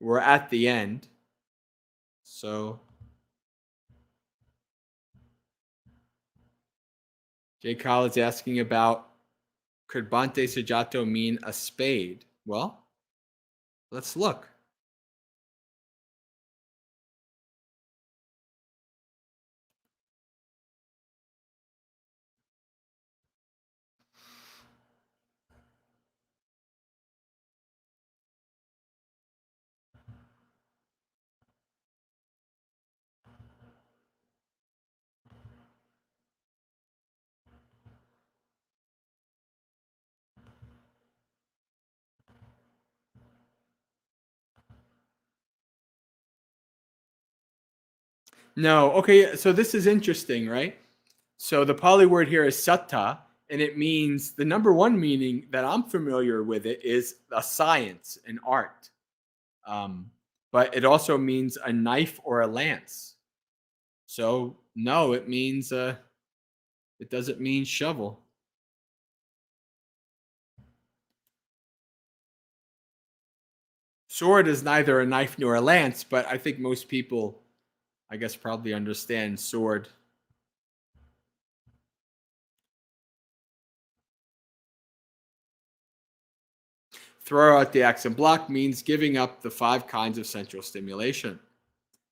Speaker 1: We're at the end. So Jay Kyle is asking about, could Bante Sujato mean a spade? Well, let's look. No, okay, so this is interesting, right? So the Pali word here is sutta, and it means, the number one meaning that I'm familiar with it is a science, an art. But it also means a knife or a lance. So no, it means it doesn't mean shovel. Sword is neither a knife nor a lance, but I think most people, I guess, probably understand sword. Throw out the axe and block means giving up the 5 kinds of sensual stimulation.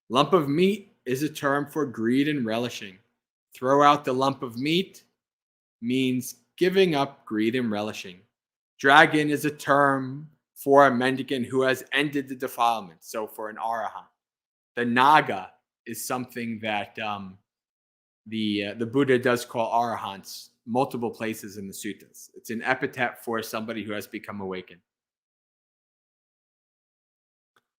Speaker 1: Lump of meat is a term for greed and relishing. Throw out the lump of meat means giving up greed and relishing. Dragon is a term for a mendicant who has ended the defilement, so for an arahant. The naga is something that the Buddha does call arahants multiple places in the suttas. It's an epithet for somebody who has become awakened.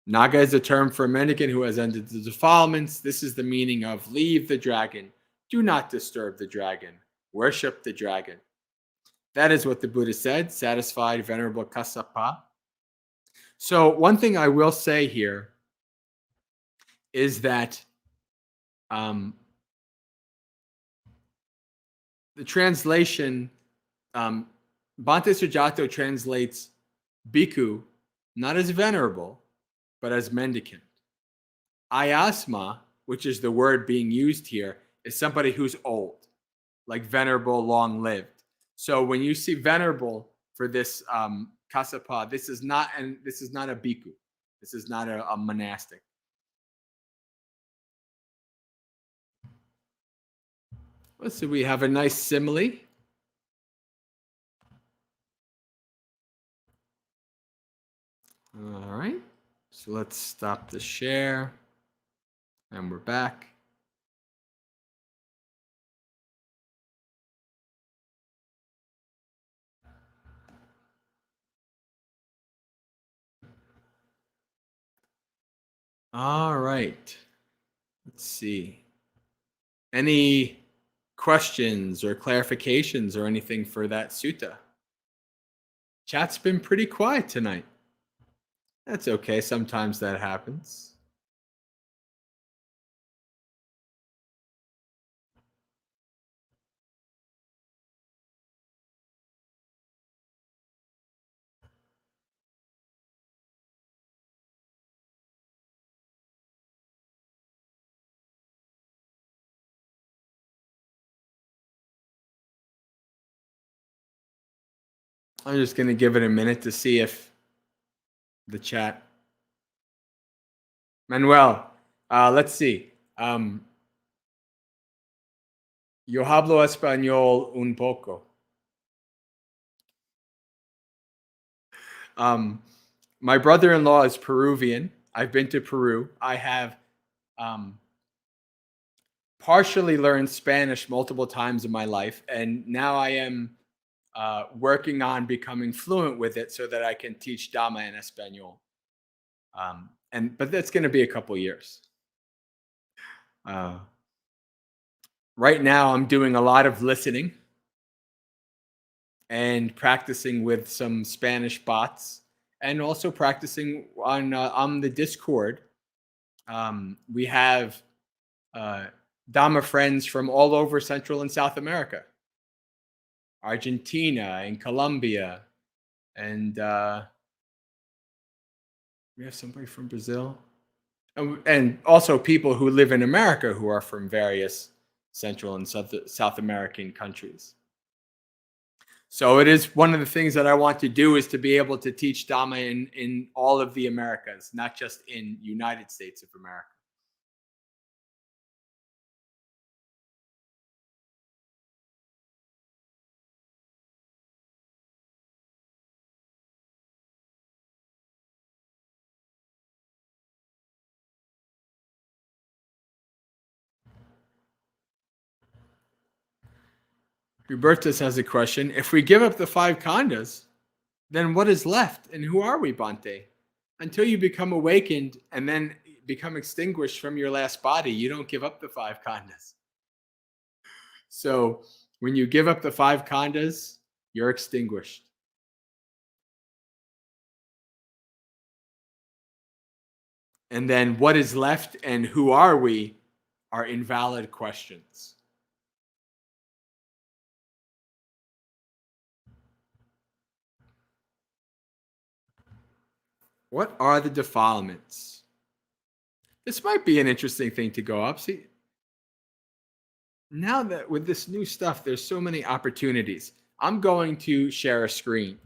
Speaker 1: Naga is a term for a mendicant who has ended the defilements. This is the meaning of leave the dragon, do not disturb the dragon, worship the dragon. That is what the Buddha said, satisfied Venerable Kassapa. So one thing I will say here is that the translation, Bhante Sujato translates bhikkhu not as venerable, but as mendicant. Ayasma, which is the word being used here, is somebody who's old, like venerable, long-lived. So when you see venerable for this Kassapa, this is not a bhikkhu. This is not a monastic. Let's see, we have a nice simile. All right, so let's stop the share, and we're back. All right, let's see. Any questions or clarifications or anything for that sutta? Chat's been pretty quiet tonight. That's okay. Sometimes that happens. I'm just going to give it a minute to see if the chat. Manuel, let's see. Yo hablo español un poco. My brother-in-law is Peruvian. I've been to Peru. I have um, partially learned Spanish multiple times in my life, and now I am working on becoming fluent with it so that I can teach Dhamma in Espanol. But that's going to be a couple years. Right now, I'm doing a lot of listening and practicing with some Spanish bots, and also practicing on the Discord. We have Dhamma friends from all over Central and South America, Argentina and Colombia, and we have somebody from Brazil, and also people who live in America who are from various Central and South American countries. So it is one of the things that I want to do, is to be able to teach Dhamma in all of the Americas, not just in United States of America. Hubertus has a question. If we give up the 5 khandhas, then what is left? And who are we, Bhante? Until you become awakened and then become extinguished from your last body, you don't give up the 5 khandhas. So when you give up the 5 khandhas, you're extinguished. And then what is left and who are we are invalid questions. What are the defilements? This might be an interesting thing to go up. See, now that with this new stuff, there's so many opportunities. I'm going to share a screen.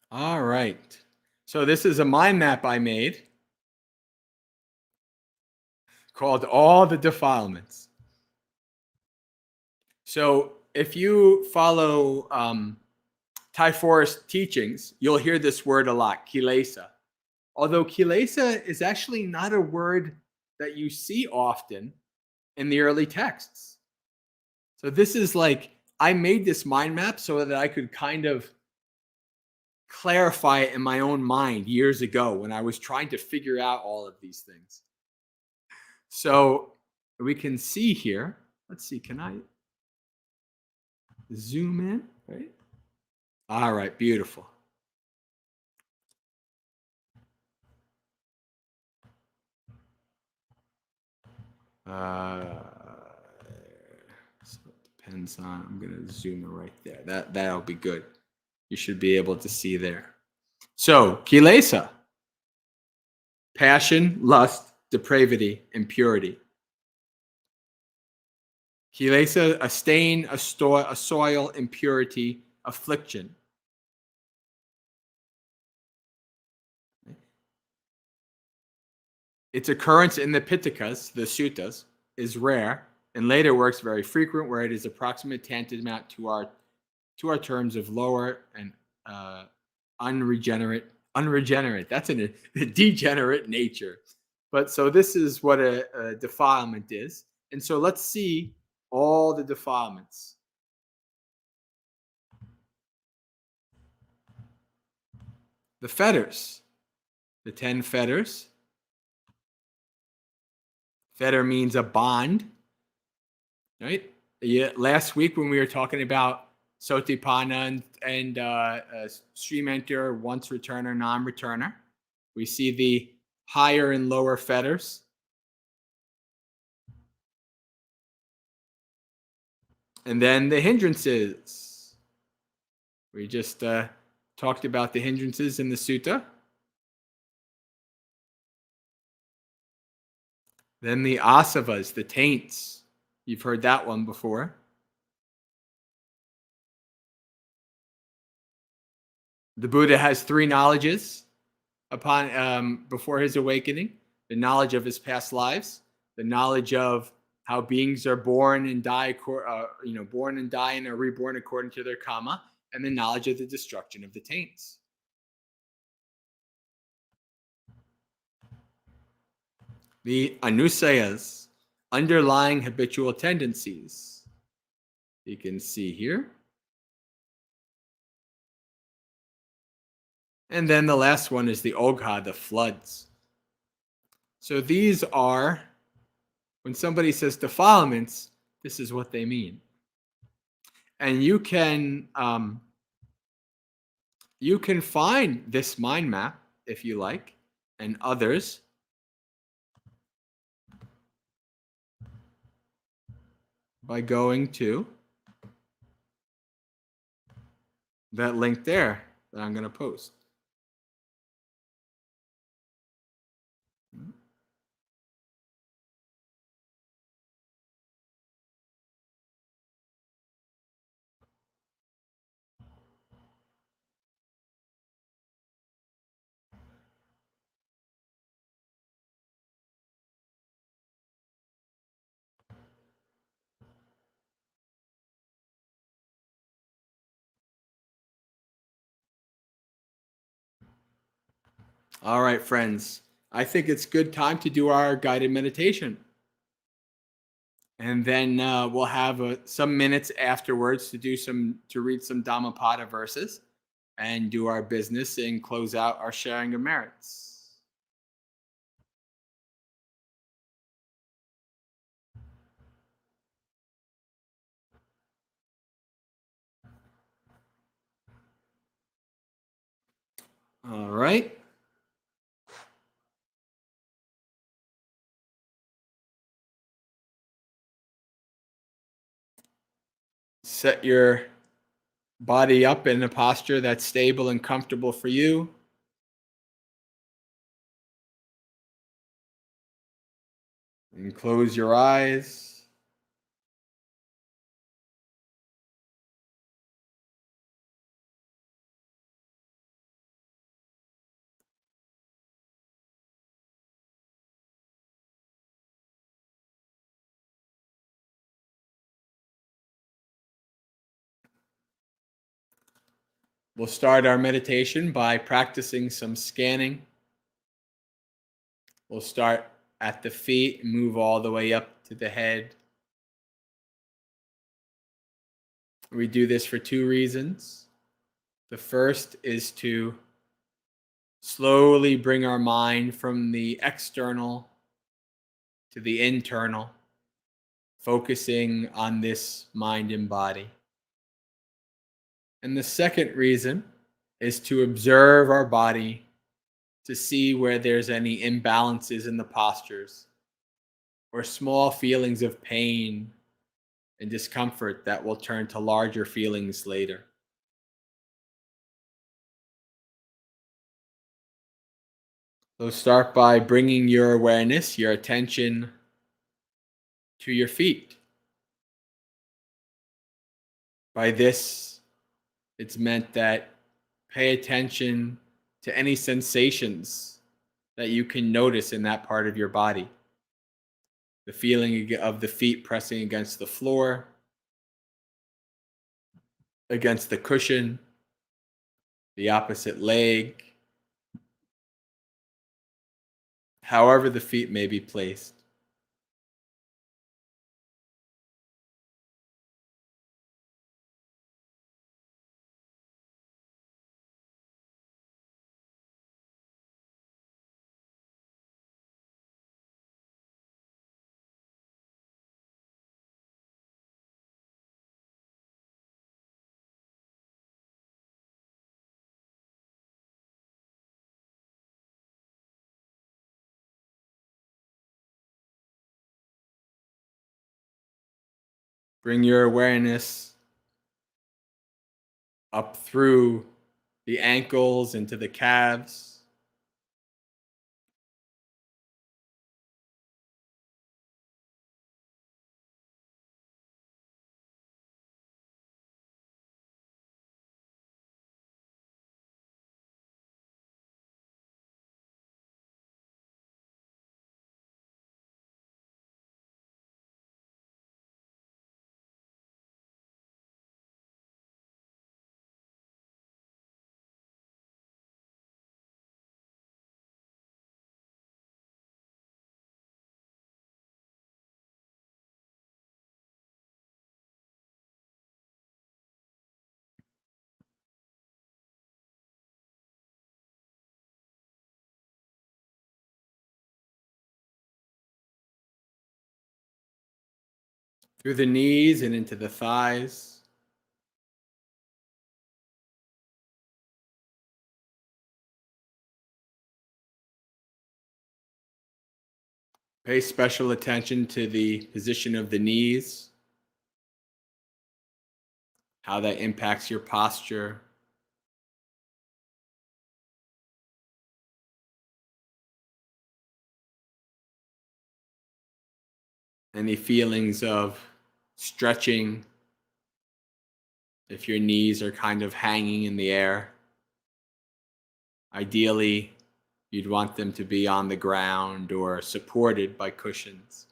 Speaker 1: All right. So this is a mind map I made called All the Defilements. So if you follow Thai Forest teachings, you'll hear this word a lot, kilesa. Although kilesa is actually not a word that you see often in the early texts. So this is like, I made this mind map so that I could kind of clarify it in my own mind years ago when I was trying to figure out all of these things. So we can see here, let's see, can I zoom in, right? All right, beautiful. So it depends on, I'm gonna zoom it right there. That'll be good. You should be able to see there. So kilesa, passion, lust, depravity, impurity. Kilesa, a stain, a soil, impurity, affliction. Its occurrence in the Pitakas, the suttas, is rare, and later works very frequent, where it is approximate tantamount to our terms of lower and unregenerate. That's a degenerate nature. But so this is what a defilement is, and so let's see all the defilements. The fetters, the 10 fetters. Fetter means a bond, right? Yeah, last week when we were talking about Sotipanna and stream enter, once returner, non-returner, We see the higher and lower fetters. And then the hindrances. We just talked about the hindrances in the sutta. Then the asavas, the taints. You've heard that one before. The Buddha has 3 knowledges upon before his awakening: the knowledge of his past lives, the knowledge of how beings are born and die, born and die and are reborn according to their karma, and the knowledge of the destruction of the taints. The anusayas, underlying habitual tendencies. You can see here. And then the last one is the ogha, the floods. So these are, when somebody says defilements, this is what they mean. And you can find this mind map, if you like, and others by going to that link there that I'm going to post. All right, friends. I think it's good time to do our guided meditation. And then we'll have some minutes afterwards to read some Dhammapada verses and do our business and close out our sharing of merits. All right. Set your body up in a posture that's stable and comfortable for you. And close your eyes. We'll start our meditation by practicing some scanning. We'll start at the feet and move all the way up to the head. We do this for 2 reasons. The first is to slowly bring our mind from the external to the internal, focusing on this mind and body. And the second reason is to observe our body, to see where there's any imbalances in the postures or small feelings of pain and discomfort that will turn to larger feelings later. So start by bringing your awareness, your attention to your feet. By this, it's meant that pay attention to any sensations that you can notice in that part of your body. The feeling of the feet pressing against the floor, against the cushion, the opposite leg, however the feet may be placed. Bring your awareness up through the ankles into the calves. Through the knees and into the thighs. Pay special attention to the position of the knees, how that impacts your posture. Any feelings of stretching if your knees are kind of hanging in the air. Ideally, you'd want them to be on the ground or supported by cushions.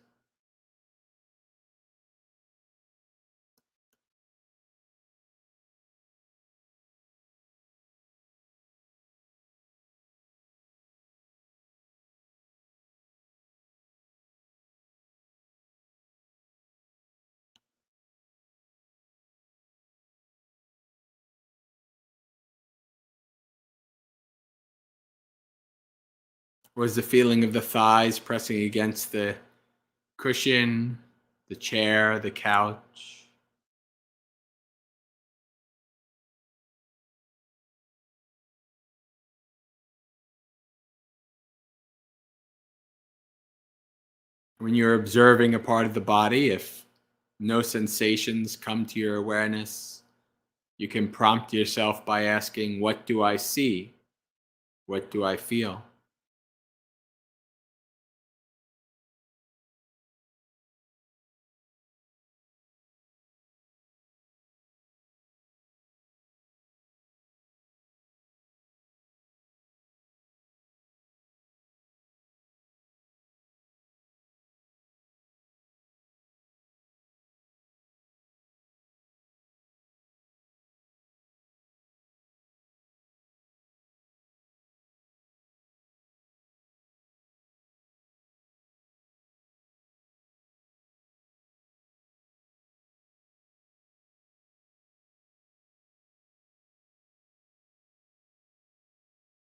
Speaker 1: Was the feeling of the thighs pressing against the cushion, the chair, the couch? When you're observing a part of the body, if no sensations come to your awareness, you can prompt yourself by asking, what do I see? What do I feel?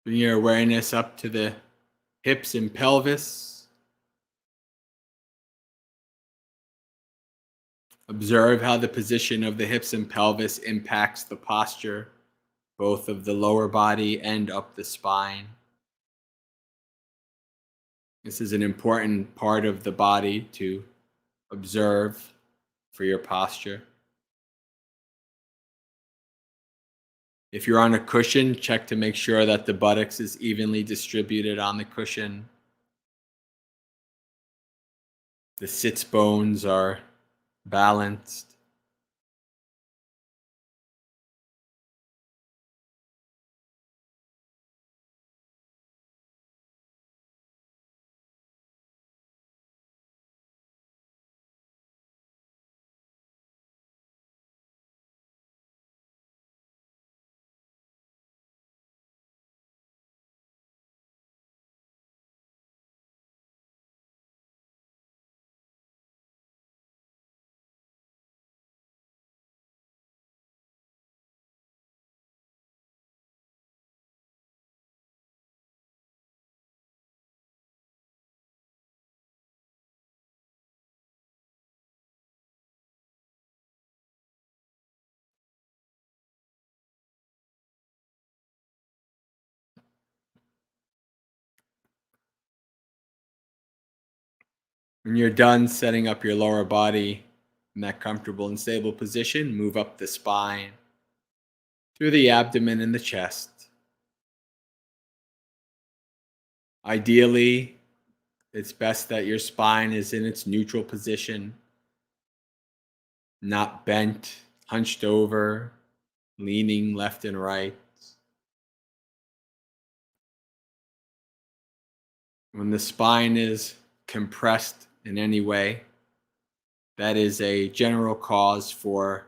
Speaker 1: Bring your awareness up to the hips and pelvis. Observe how the position of the hips and pelvis impacts the posture, both of the lower body and up the spine. This is an important part of the body to observe for your posture. If you're on a cushion, check to make sure that the buttocks is evenly distributed on the cushion. The sits bones are balanced. When you're done setting up your lower body, In that comfortable and stable position, move up the spine, through the abdomen and the chest. Ideally, it's best that your spine is in its neutral position, not bent, hunched over, leaning left and right. When the spine is compressed in any way, that is a general cause for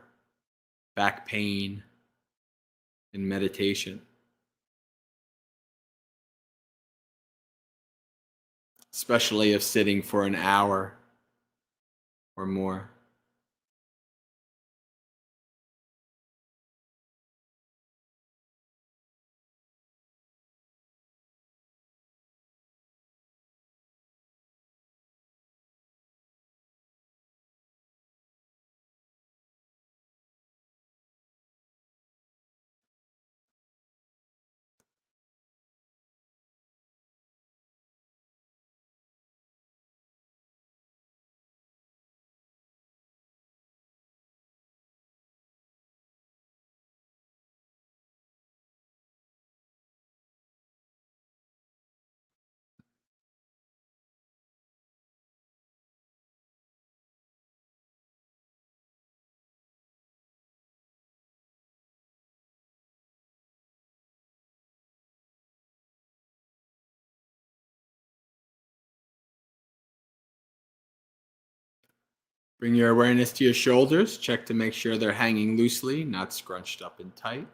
Speaker 1: back pain in meditation, especially if sitting for an hour or more. Bring your awareness to your shoulders. Check to make sure they're hanging loosely, not scrunched up and tight.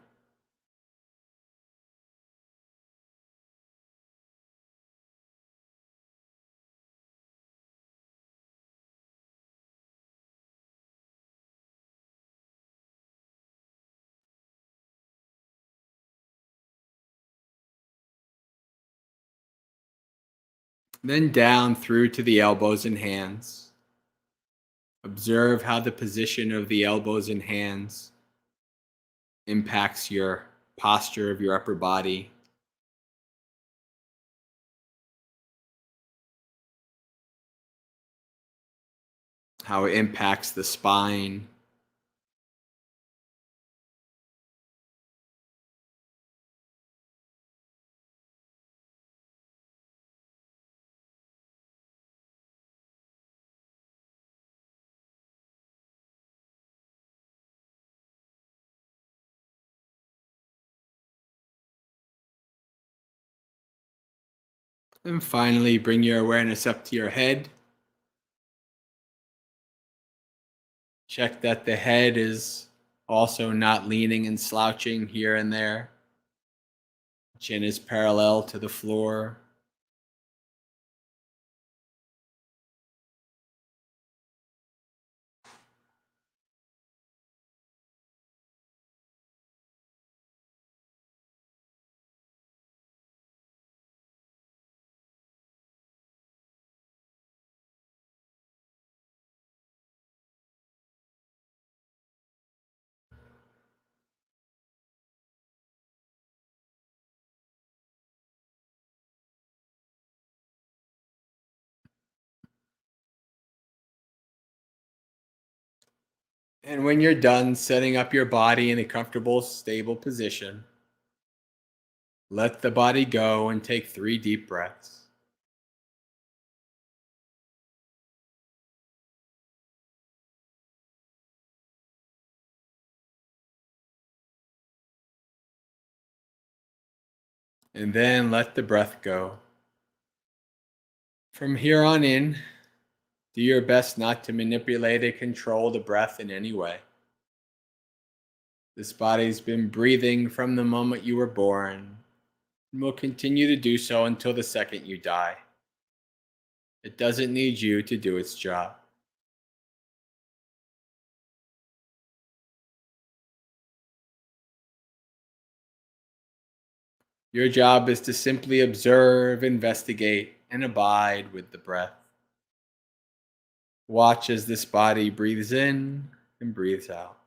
Speaker 1: Then down through to the elbows and hands. Observe how the position of the elbows and hands impacts your posture of your upper body. How it impacts the spine. And finally, bring your awareness up to your head. Check that the head is also not leaning and slouching here and there. Chin is parallel to the floor. And when you're done setting up your body in a comfortable, stable position, let the body go and take 3 deep breaths. And then let the breath go. From here on in, do your best not to manipulate or control the breath in any way. This body's been breathing from the moment you were born and will continue to do so until the second you die. It doesn't need you to do its job. Your job is to simply observe, investigate, and abide with the breath. Watch as this body breathes in and breathes out.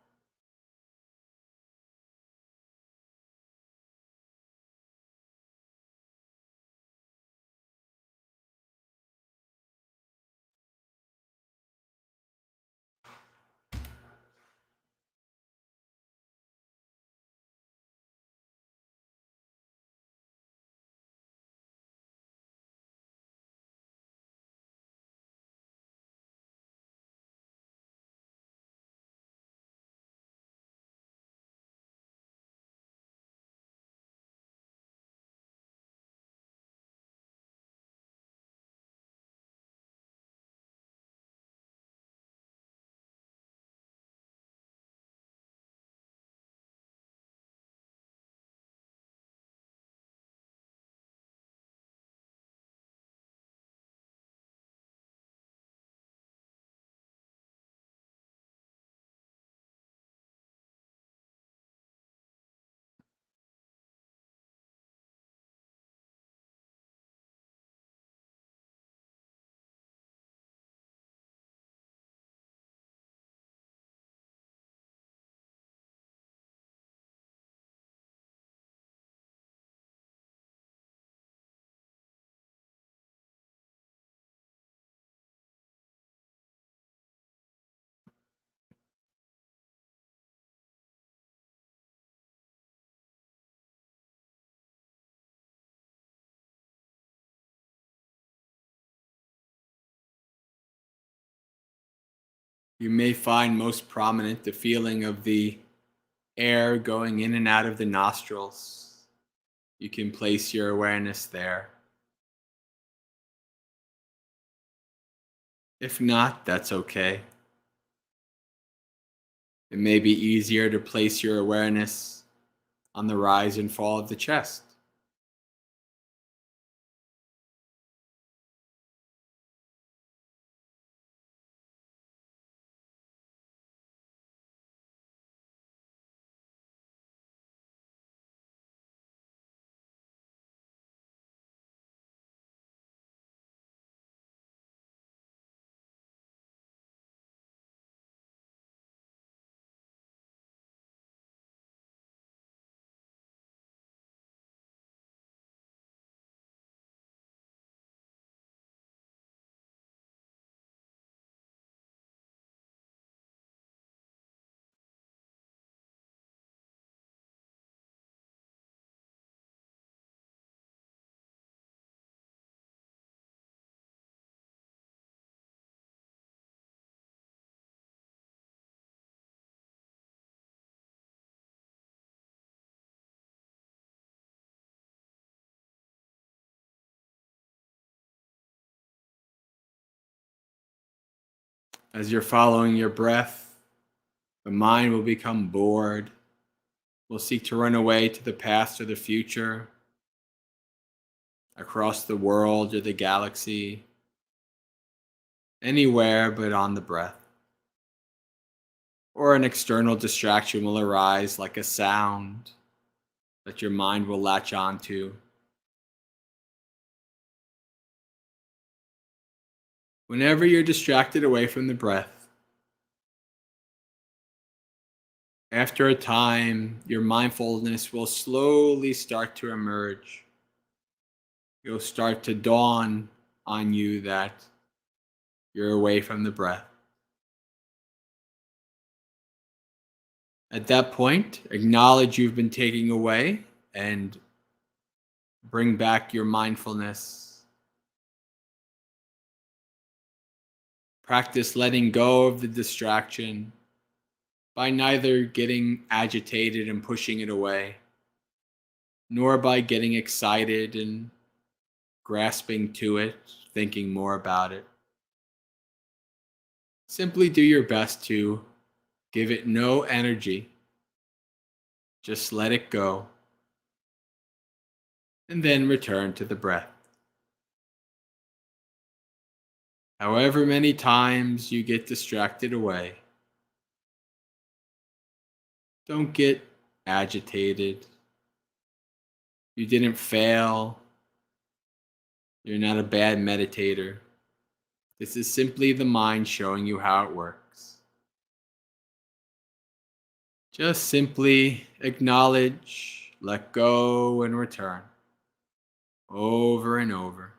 Speaker 1: You may find most prominent the feeling of the air going in and out of the nostrils. You can place your awareness there. If not, that's okay. It may be easier to place your awareness on the rise and fall of the chest. As you're following your breath, the mind will become bored, will seek to run away to the past or the future, across the world or the galaxy, anywhere but on the breath. Or an external distraction will arise like a sound that your mind will latch onto. Whenever you're distracted away from the breath, after a time, your mindfulness will slowly start to emerge. You'll start to dawn on you that you're away from the breath. At that point, acknowledge you've been taking away and bring back your mindfulness. Practice letting go of the distraction by neither getting agitated and pushing it away, nor by getting excited and grasping to it, thinking more about it. Simply do your best to give it no energy. Just let it go, and then return to the breath. However many times you get distracted away, don't get agitated. You didn't fail. You're not a bad meditator. This is simply the mind showing you how it works. Just simply acknowledge, let go, and return over and over.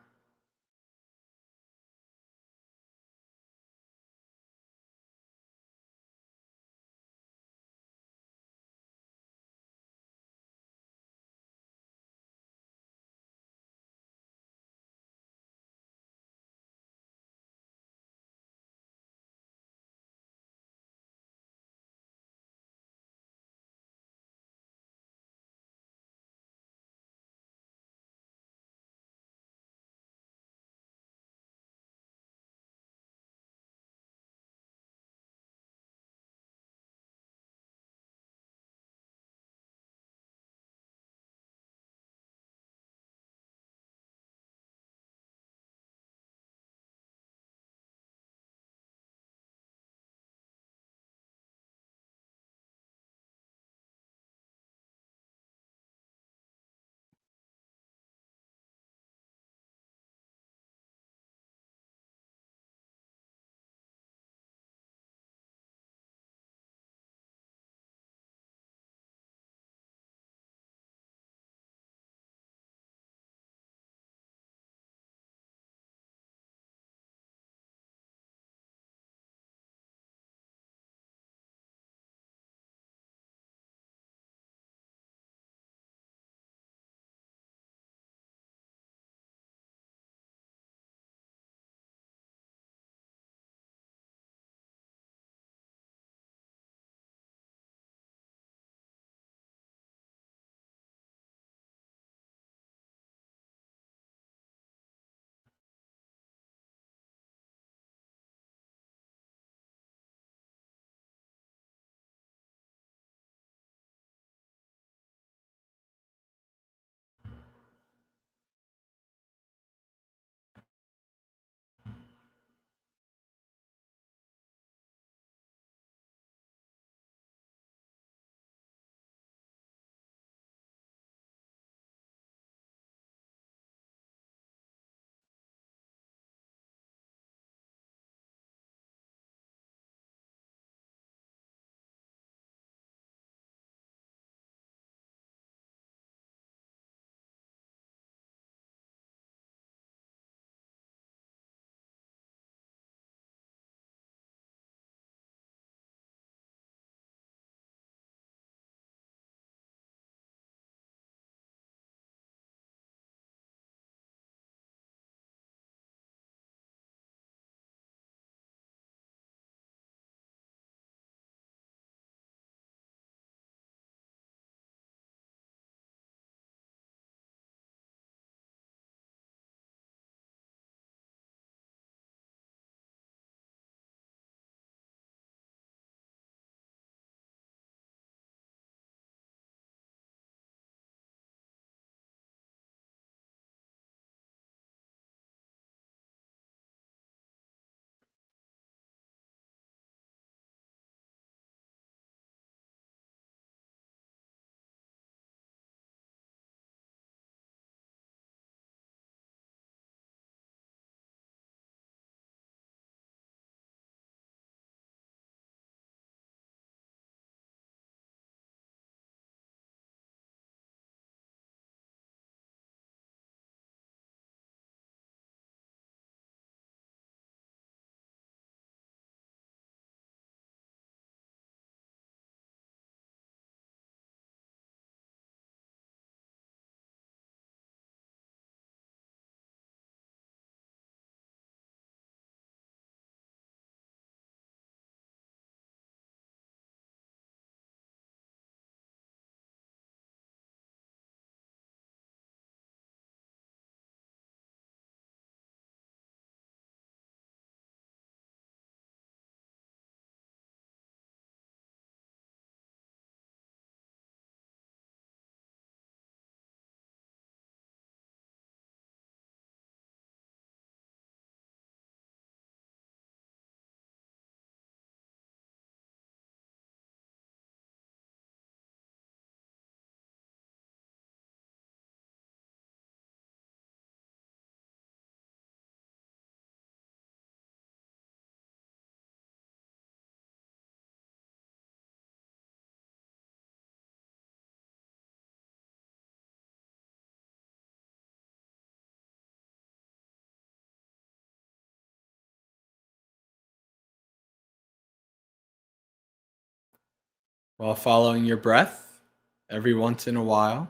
Speaker 1: While following your breath, every once in a while,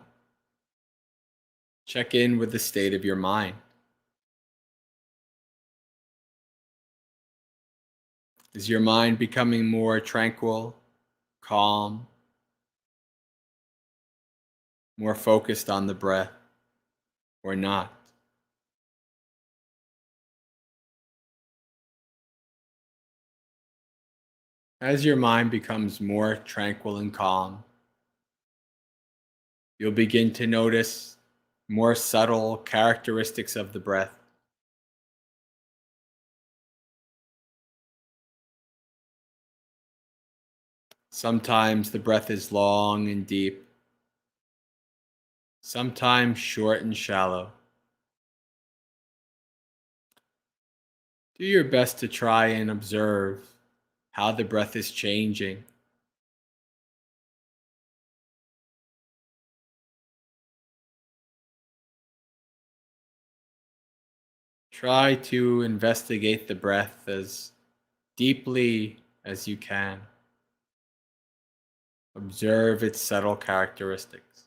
Speaker 1: check in with the state of your mind. Is your mind becoming more tranquil, calm, more focused on the breath, or not? As your mind becomes more tranquil and calm, you'll begin to notice more subtle characteristics of the breath. Sometimes the breath is long and deep, sometimes short and shallow. Do your best to try and observe how the breath is changing. Try to investigate the breath as deeply as you can. Observe its subtle characteristics.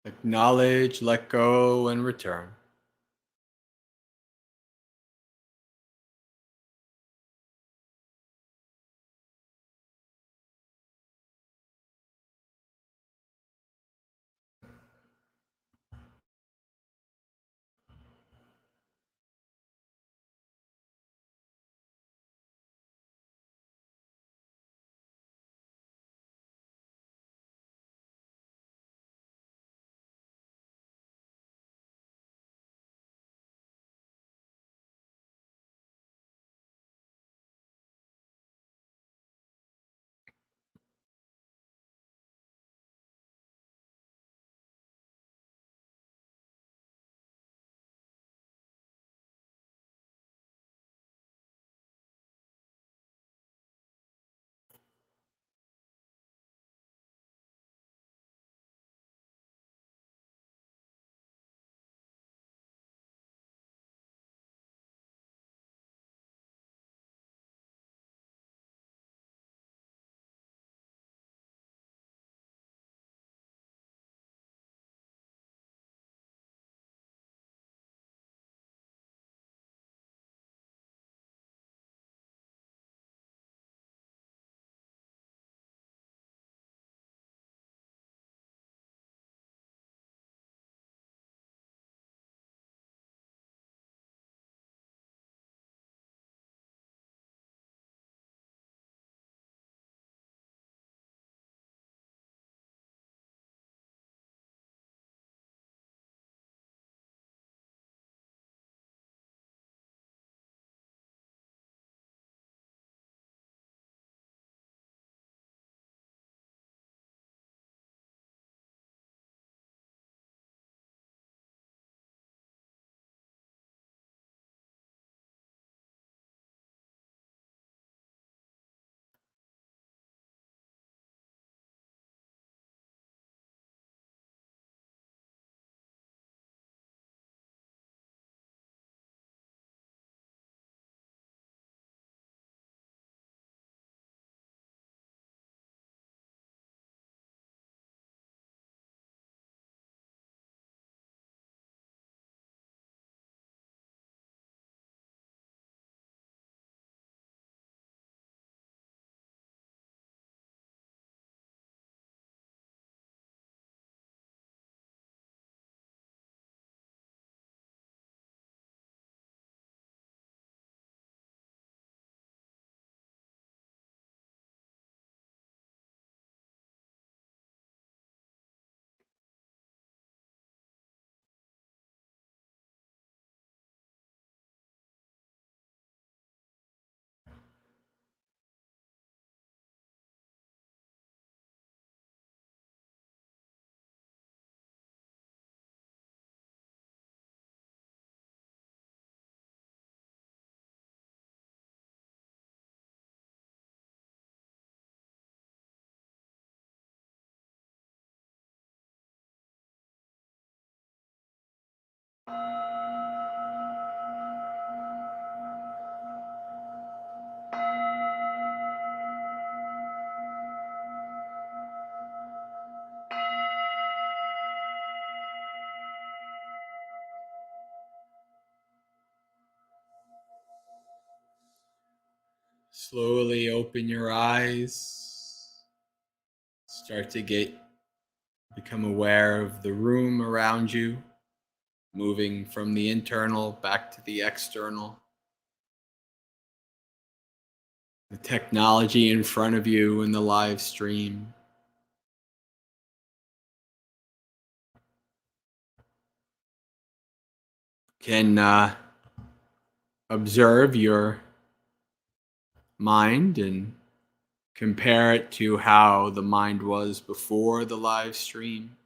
Speaker 1: Acknowledge, let go, and return. Slowly open your eyes. Start to become aware of the room around you, moving from the internal back to the external. The technology in front of you in the live stream. Can observe your mind and compare it to how the mind was before the live stream.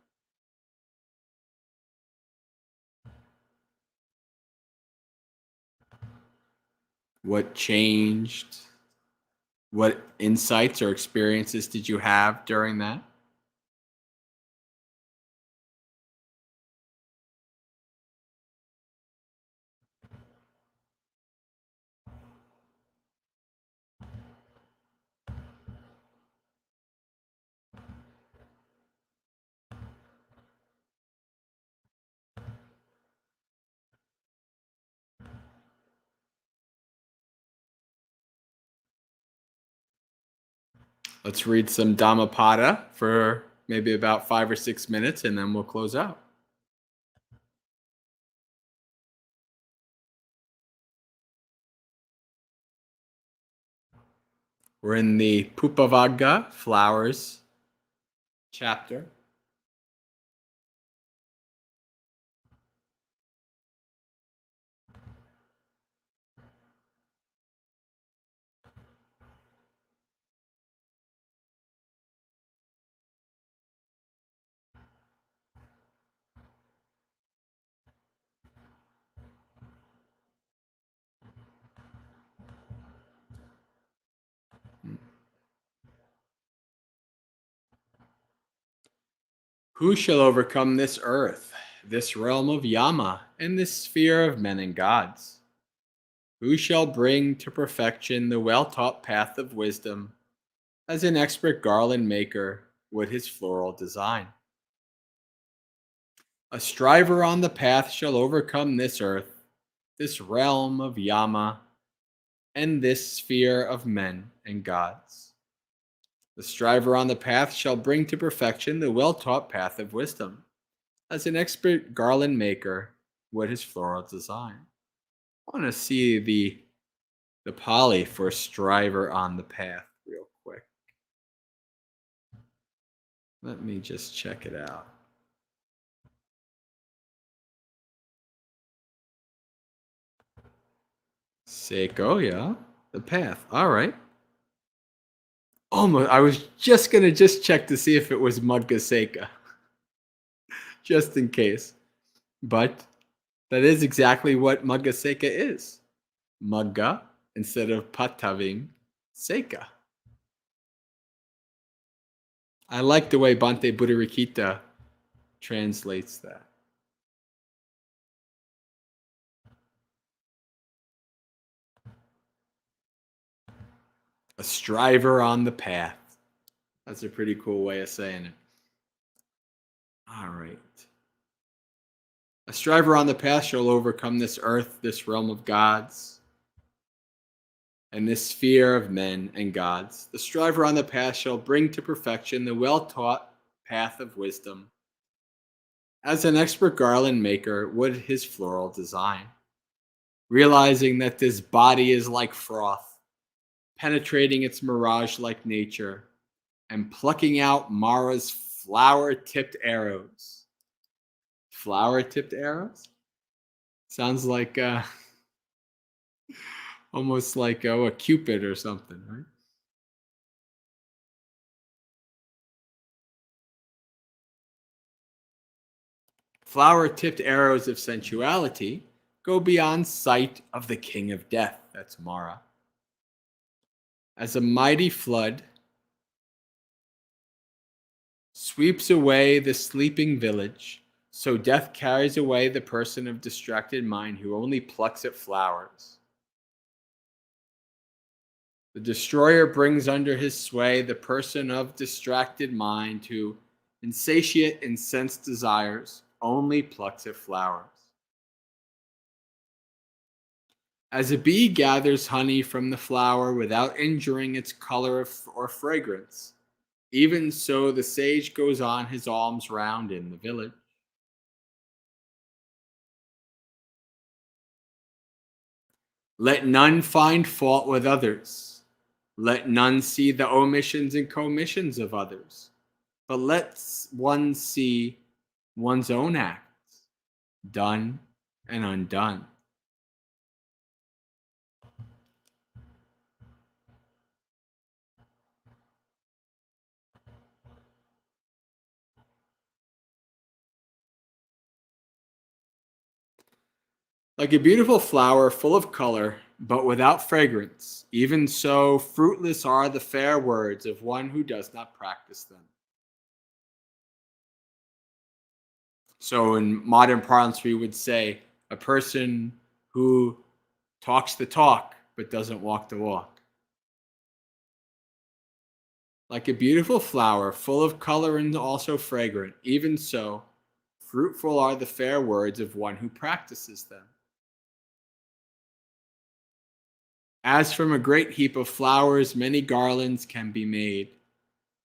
Speaker 1: What changed? What insights or experiences did you have during that? Let's read some Dhammapada for maybe about 5 or 6 minutes, and then we'll close out. We're in the Pupavagga, flowers, chapter. Who shall overcome this earth, this realm of Yama, and this sphere of men and gods? Who shall bring to perfection the well-taught path of wisdom, as an expert garland maker would his floral design? A striver on the path shall overcome this earth, this realm of Yama, and this sphere of men and gods. The striver on the path shall bring to perfection the well-taught path of wisdom, as an expert garland maker would his floral design. I want to see the Pali for striver on the path real quick. Let me just check it out. Seiko, yeah. The path. All right. Almost. I was just going to check to see if it was Mudga Seika. Just in case. But that is exactly what Mudga Seika is. Mudga instead of Pataving Seika. I like the way Bhante Buddharikita translates that. A striver on the path. That's a pretty cool way of saying it. All right. A striver on the path shall overcome this earth, this realm of gods, and this sphere of men and gods. The striver on the path shall bring to perfection the well-taught path of wisdom, as an expert garland maker would his floral design. Realizing that this body is like froth, penetrating its mirage-like nature, and plucking out Mara's flower-tipped arrows. Flower-tipped arrows? Sounds like almost like a Cupid or something, right? Flower-tipped arrows of sensuality go beyond sight of the king of death, that's Mara. As a mighty flood sweeps away the sleeping village, So death carries away the person of distracted mind who only plucks at flowers. The destroyer brings under his sway the person of distracted mind who, insatiate in sense desires, only plucks at flowers. As a bee gathers honey from the flower without injuring its color or fragrance, even so the sage goes on his alms round in the village. Let none find fault with others. Let none see the omissions and commissions of others. But let one see one's own acts, done and undone. Like a beautiful flower full of color, but without fragrance, even so fruitless are the fair words of one who does not practice them. So in modern parlance, we would say a person who talks the talk, but doesn't walk the walk. Like a beautiful flower full of color and also fragrant, even so fruitful are the fair words of one who practices them. As from a great heap of flowers many garlands can be made,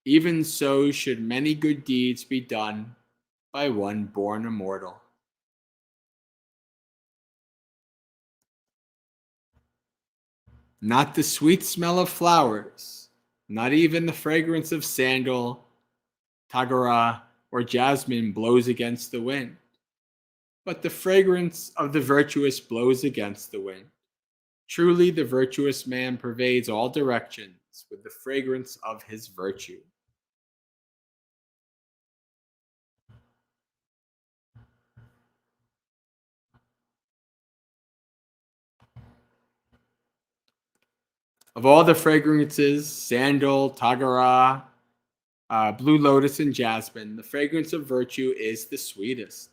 Speaker 1: even so should many good deeds be done by one born immortal. Not the sweet smell of flowers, not even the fragrance of sandal, tagara, or jasmine blows against the wind, but the fragrance of the virtuous blows against the wind. Truly, the virtuous man pervades all directions with the fragrance of his virtue. Of all the fragrances, sandal, tagara, blue lotus, and jasmine, the fragrance of virtue is the sweetest.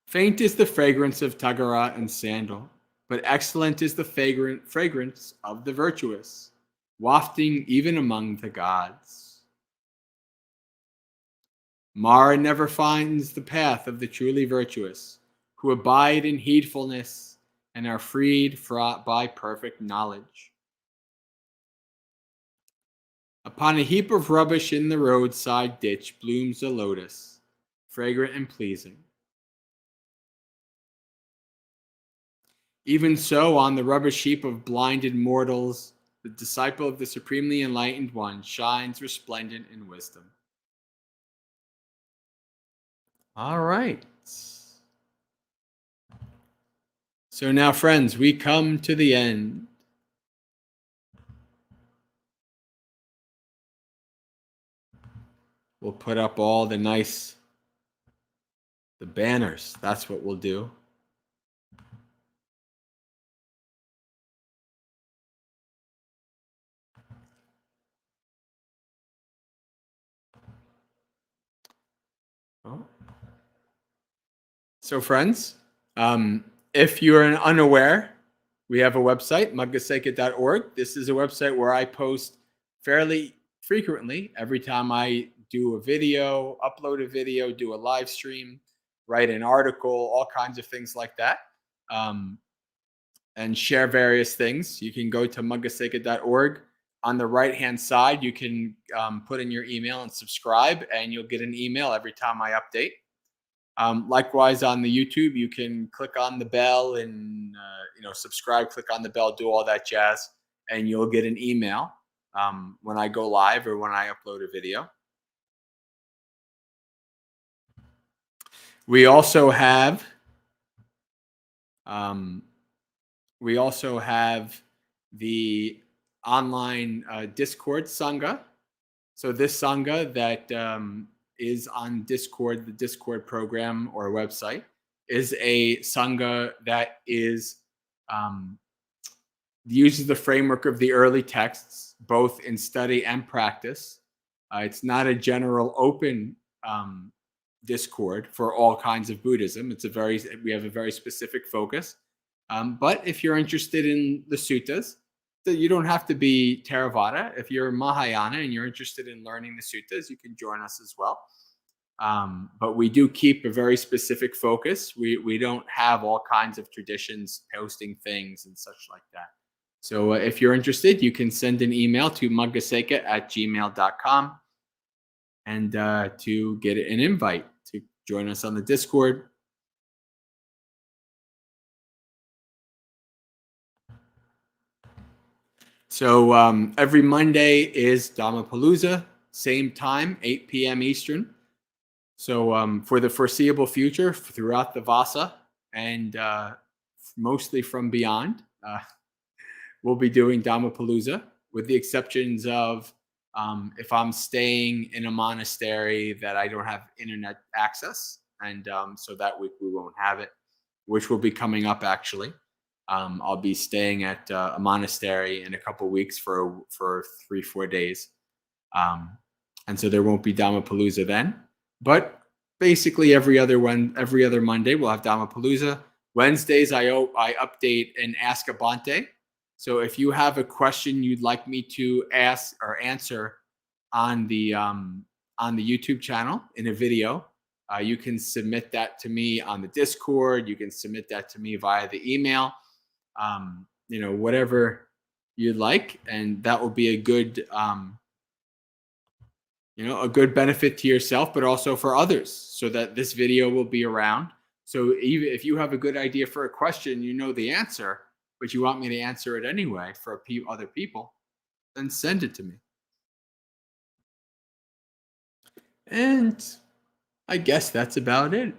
Speaker 1: Faint is the fragrance of tagara and sandal, but excellent is the fragrance of the virtuous, wafting even among the gods. Mara never finds the path of the truly virtuous, who abide in heedfulness and are freed by perfect knowledge. Upon a heap of rubbish in the roadside ditch blooms a lotus, fragrant and pleasing. Even so, on the rubbish heap of blinded mortals, the disciple of the supremely enlightened one shines resplendent in wisdom. All right. So now, friends, we come to the end. We'll put up all the banners. That's what we'll do. Oh. So, friends, if you're unaware, we have a website, maggaseka.org. This is a website where I post fairly frequently every time I do a video, upload a video, do a live stream, write an article, all kinds of things like that, and share various things. You can go to maggaseka.org. On the right-hand side, you can put in your email and subscribe, and you'll get an email every time I update. Likewise, on the YouTube, you can click on the bell and subscribe, click on the bell, do all that jazz, and you'll get an email when I go live or when I upload a video. We also have the online Discord Sangha. So this Sangha that is on Discord, the Discord program or website, is a Sangha that is uses the framework of the early texts. both in study and practice. It's not a general open Discord for all kinds of Buddhism. We have a very specific focus. But if you're interested in the suttas, you don't have to be Theravada. If you're Mahayana and you're interested in learning the suttas, you can join us as well. But we do keep a very specific focus. We don't have all kinds of traditions posting things and such like that. So if you're interested, you can send an email to muggaseka@gmail.com and to get an invite to join us on the Discord. So every Monday is Dhammapalooza, same time, 8 p.m. Eastern. So for the foreseeable future, throughout the Vasa and mostly from beyond, we'll be doing Dhammapalooza, with the exceptions of if I'm staying in a monastery that I don't have internet access, and so that week we won't have it, which will be coming up actually. I'll be staying at a monastery in a couple weeks for 3-4 days, and so there won't be Dhammapalooza then. But basically every other Monday we'll have Dhammapalooza. Wednesdays I update and Ask a Bhante. So if you have a question you'd like me to ask or answer on the YouTube channel in a video, you can submit that to me on the Discord. You can submit that to me via the email, whatever you'd like, and that will be a good a good benefit to yourself, but also for others, so that this video will be around. So even if you have a good idea for a question, you know the answer, but you want me to answer it anyway for other people, then send it to me. And I guess that's about it.